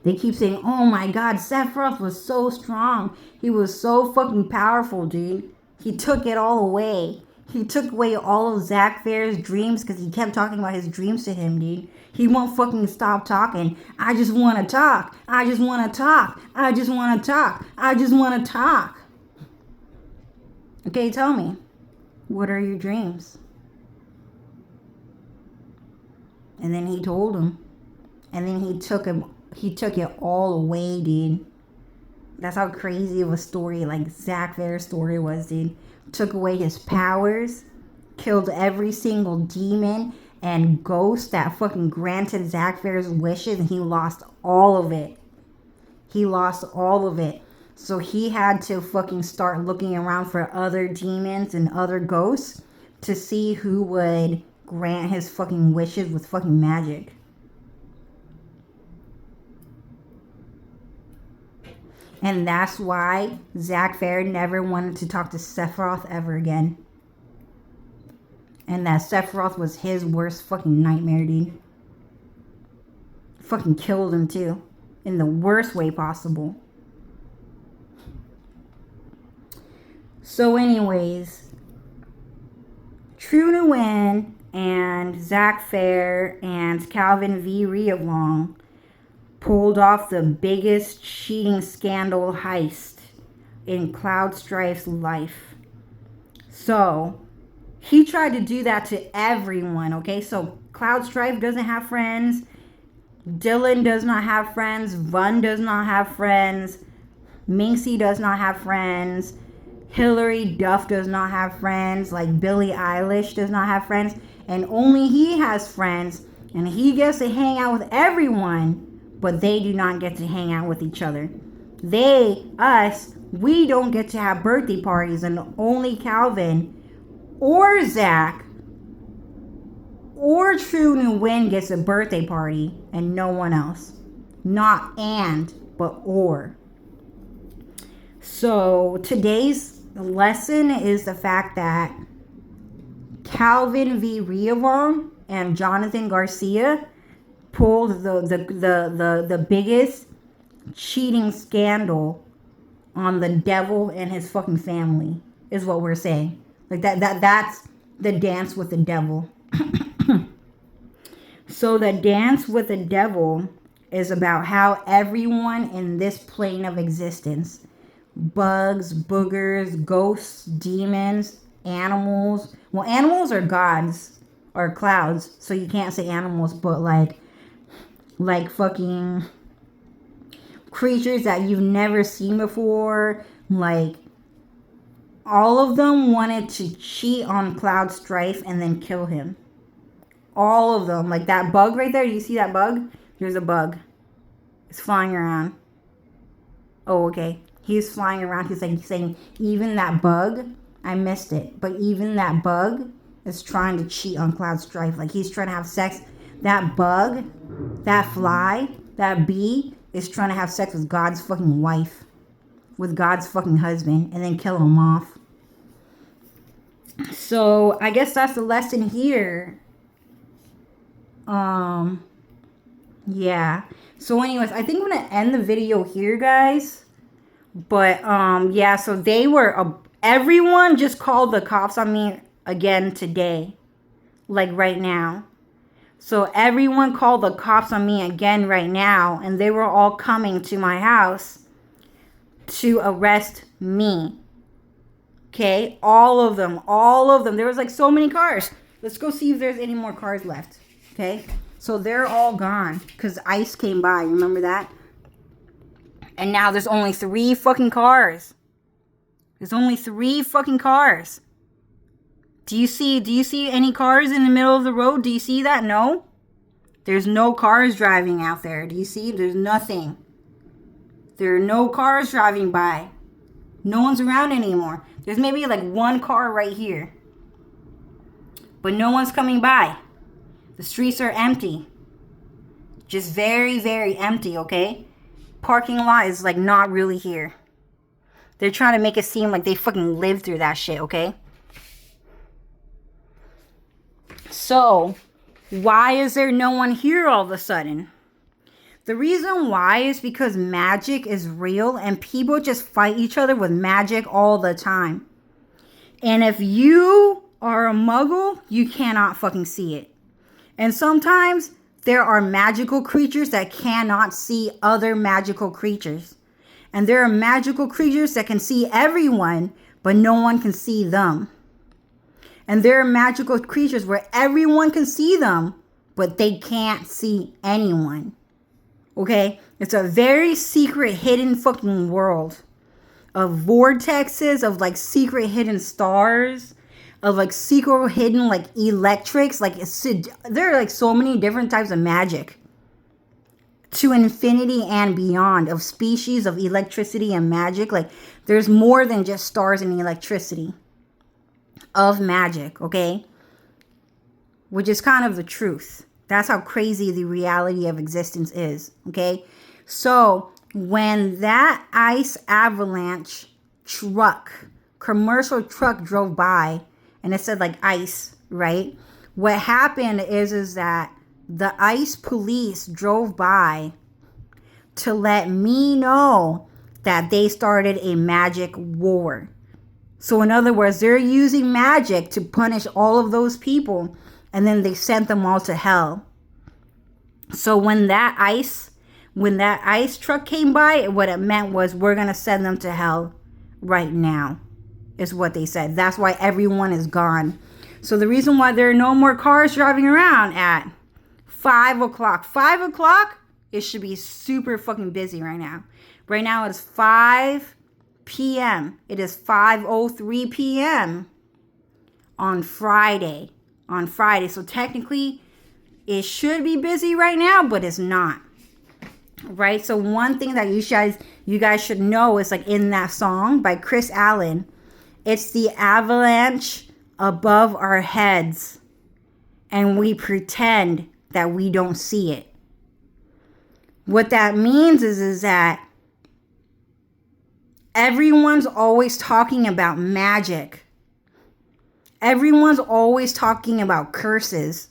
They keep saying, oh my god, Sephiroth was so strong. He was so fucking powerful, dude. He took it all away. He took away all of Zack Fair's dreams because he kept talking about his dreams to him, dude. He won't fucking stop talking. I just want to talk. I just want to talk. I just want to talk. I just want to talk. Okay, tell me. What are your dreams? And then he told him. And then he took it all away, dude. That's how crazy of a story, like, Zack Fair's story was, dude. Took away his powers, killed every single demon and ghost that fucking granted Zack Fair's wishes, and he lost all of it. He lost all of it. So he had to fucking start looking around for other demons and other ghosts to see who would grant his fucking wishes with fucking magic. And that's why Zack Fair never wanted to talk to Sephiroth ever again. And that Sephiroth was his worst fucking nightmare, dude. Fucking killed him too. In the worst way possible. So anyways, True to Win and Zack Fair and Calvin V. Riavlong pulled off the biggest cheating scandal heist in Cloud Strife's life. So, he tried to do that to everyone, okay? So, Cloud Strife doesn't have friends. Dylan does not have friends. Vun does not have friends. Minxie does not have friends. Hillary Duff does not have friends. Like Billie Eilish does not have friends. And only he has friends. And he gets to hang out with everyone. But they do not get to hang out with each other. We don't get to have birthday parties. And only Calvin or Zach or True Nguyen gets a birthday party. And no one else. Not and, but or. So today's lesson is the fact that Calvin V. Riavong and Jonathan Garcia pulled the biggest cheating scandal on the devil and his fucking family, is what we're saying. Like that's the dance with the devil. So the dance with the devil is about how everyone in this plane of existence, bugs, boogers, ghosts, demons, animals. Well, animals are gods or clouds, so you can't say animals, but like fucking creatures that you've never seen before. Like, all of them wanted to cheat on Cloud Strife and then kill him. All of them. Like that bug right there. You see that bug? There's a bug. It's flying around. Oh, okay. He's flying around. He's saying, even that bug, I missed it. But even that bug is trying to cheat on Cloud Strife. Like, he's trying to have sex. That bug, that fly, that bee is trying to have sex with God's fucking wife. With God's fucking husband. And then kill him off. So, I guess that's the lesson here. Yeah. So anyways, I think I'm going to end the video here, guys. But, yeah, so they were, everyone just called the cops on me again today. Like, right now. So, everyone called the cops on me again right now. And they were all coming to my house to arrest me. Okay? All of them. All of them. There was, like, so many cars. Let's go see if there's any more cars left. Okay? So, they're all gone. Because ICE came by. Remember that? And now there's only 3 fucking cars. There's only 3 fucking cars. Do you see any cars in the middle of the road? Do you see that? No? There's no cars driving out there. Do you see? There's nothing. There are no cars driving by. No one's around anymore. There's maybe like 1 car right here. But no one's coming by. The streets are empty. Just very, very empty, okay? Parking lot is like not really here. They're trying to make it seem like they fucking lived through that shit, okay? So, why is there no one here all of a sudden? The reason why is because magic is real and people just fight each other with magic all the time. And if you are a muggle, you cannot fucking see it. And sometimes there are magical creatures that cannot see other magical creatures. And there are magical creatures that can see everyone, but no one can see them. And there are magical creatures where everyone can see them, but they can't see anyone. Okay? It's a very secret, hidden fucking world of vortexes, of like secret hidden stars, of like secret hidden like electrics. Like there are like so many different types of magic to infinity and beyond, of species of electricity and magic. Like there's more than just stars and electricity of magic, okay? Which is kind of the truth. That's how crazy the reality of existence is, okay? So when that ice avalanche truck, commercial truck drove by, and it said like ice, right? What happened is that the ICE police drove by to let me know that they started a magic war. So in other words, they're using magic to punish all of those people, and then they sent them all to hell. So when that ice truck came by, what it meant was, we're going to send them to hell right now, is what they said. That's why everyone is gone. So the reason why there are no more cars driving around at 5 o'clock. 5 o'clock, it should be super fucking busy right now. Right now it's 5 p.m. It is 5:03 p.m. on Friday. So technically, it should be busy right now, but it's not. Right? So one thing that you guys should know is like in that song by Chris Allen, it's the avalanche above our heads, and we pretend that we don't see it. What that means is that everyone's always talking about magic. Everyone's always talking about curses.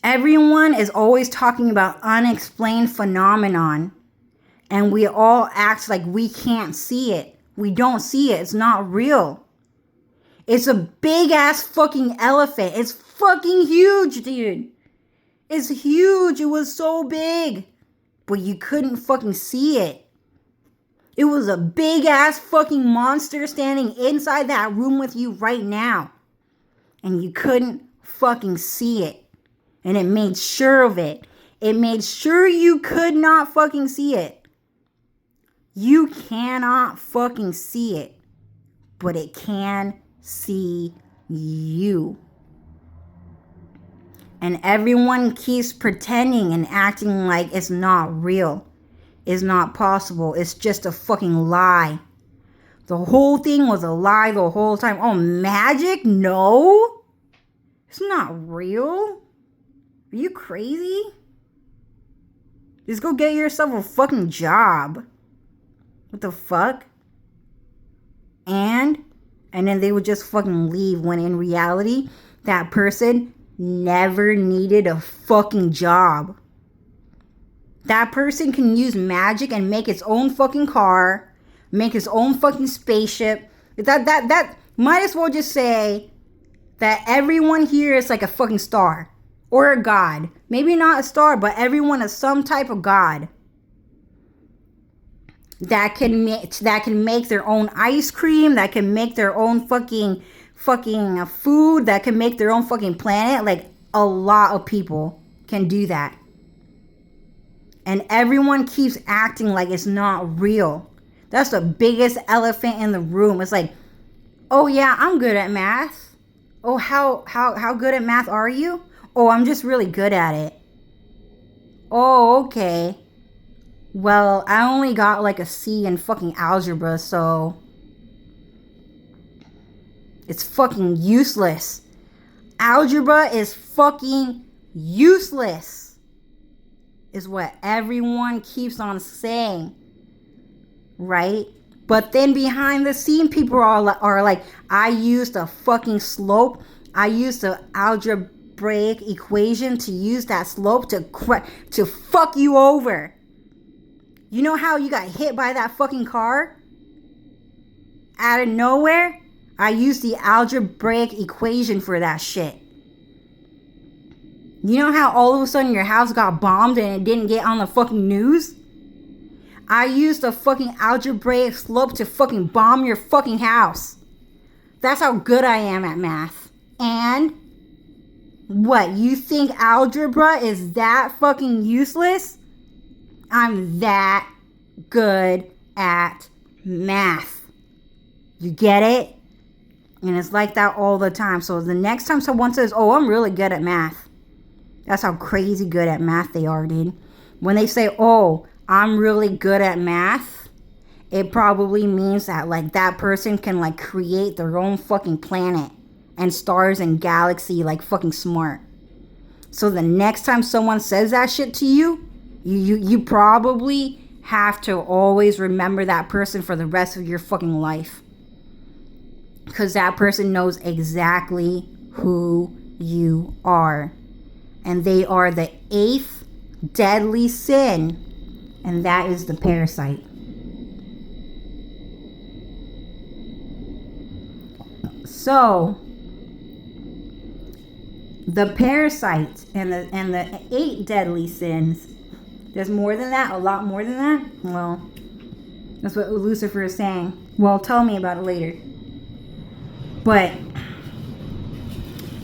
Everyone is always talking about unexplained phenomenon. And we all act like we can't see it. We don't see it. It's not real. It's a big ass fucking elephant. It's fucking huge, dude. It's huge. It was so big. But you couldn't fucking see it. It was a big ass fucking monster standing inside that room with you right now. And you couldn't fucking see it. And it made sure of it. It made sure you could not fucking see it. You cannot fucking see it. But it can see you. And everyone keeps pretending and acting like it's not real. It's not possible. It's just a fucking lie. The whole thing was a lie the whole time. Oh, magic? No. It's not real. Are you crazy? Just go get yourself a fucking job. What the fuck? And then they would just fucking leave when in reality, that person never needed a fucking job. That person can use magic and make its own fucking car, make its own fucking spaceship. That might as well just say that everyone here is like a fucking star or a god. Maybe not a star, but everyone is some type of god that can make their own ice cream, that can make their own fucking food, that can make their own fucking planet. Like, a lot of people can do that. And everyone keeps acting like it's not real. That's the biggest elephant in the room. It's like, oh yeah, I'm good at math. Oh, how good at math are you? Oh, I'm just really good at it. Oh, okay. Well, I only got like a C in fucking algebra, so it's fucking useless. Algebra is fucking useless, is what everyone keeps on saying, right? But then behind the scene, people are like, I used a fucking slope. I used an algebraic equation to use that slope to fuck you over. You know how you got hit by that fucking car? Out of nowhere? I used the algebraic equation for that shit. You know how all of a sudden your house got bombed and it didn't get on the fucking news? I used a fucking algebraic slope to fucking bomb your fucking house. That's how good I am at math. And what, you think algebra is that fucking useless? I'm that good at math. You get it? And it's like that all the time. So the next time someone says, oh, I'm really good at math. That's how crazy good at math they are, dude. When they say, oh, I'm really good at math, it probably means that like that person can like create their own fucking planet and stars and galaxy like fucking smart. So the next time someone says that shit to you, you probably have to always remember that person for the rest of your fucking life. Because that person knows exactly who you are. And they are the 8th deadly sin. And that is the parasite. So, the parasite and the 8 deadly sins. There's more than that? A lot more than that? Well, that's what Lucifer is saying. Well, tell me about it later. But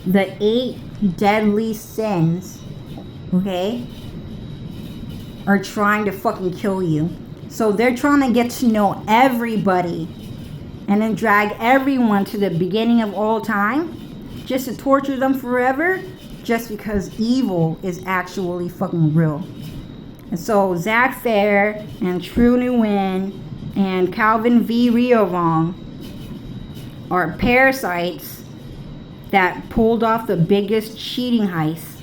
the 8 deadly sins, okay? are trying to fucking kill you. So they're trying to get to know everybody and then drag everyone to the beginning of all time just to torture them forever, just because evil is actually fucking real. And so Zach Fair and True Nguyen and Calvin V. Riovong are parasites that pulled off the biggest cheating heist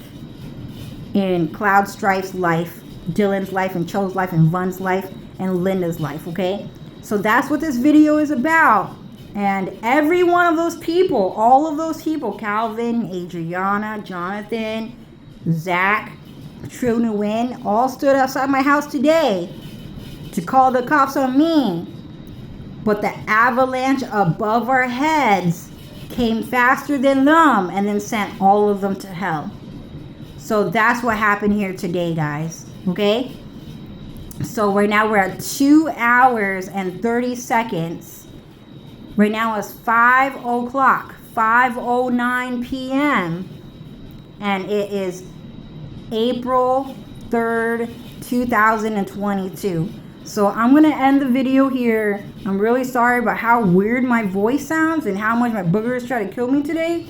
in Cloud Strife's life, Dylan's life, and Cho's life, and Von's life, and Linda's life, okay? So that's what this video is about. And every one of those people, all of those people, Calvin, Adriana, Jonathan, Zach, True Nguyen, all stood outside my house today to call the cops on me. But the avalanche above our heads came faster than them and then sent all of them to hell. So that's what happened here today, guys. Okay? So right now we're at 2 hours and 30 seconds. Right now it's 5 o'clock, 5:09 p.m. And it is April 3rd, 2022. So I'm going to end the video here. I'm really sorry about how weird my voice sounds and how much my boogers try to kill me today.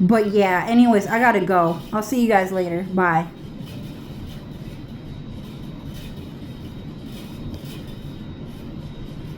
But yeah, anyways, I gotta go. I'll see you guys later. Bye.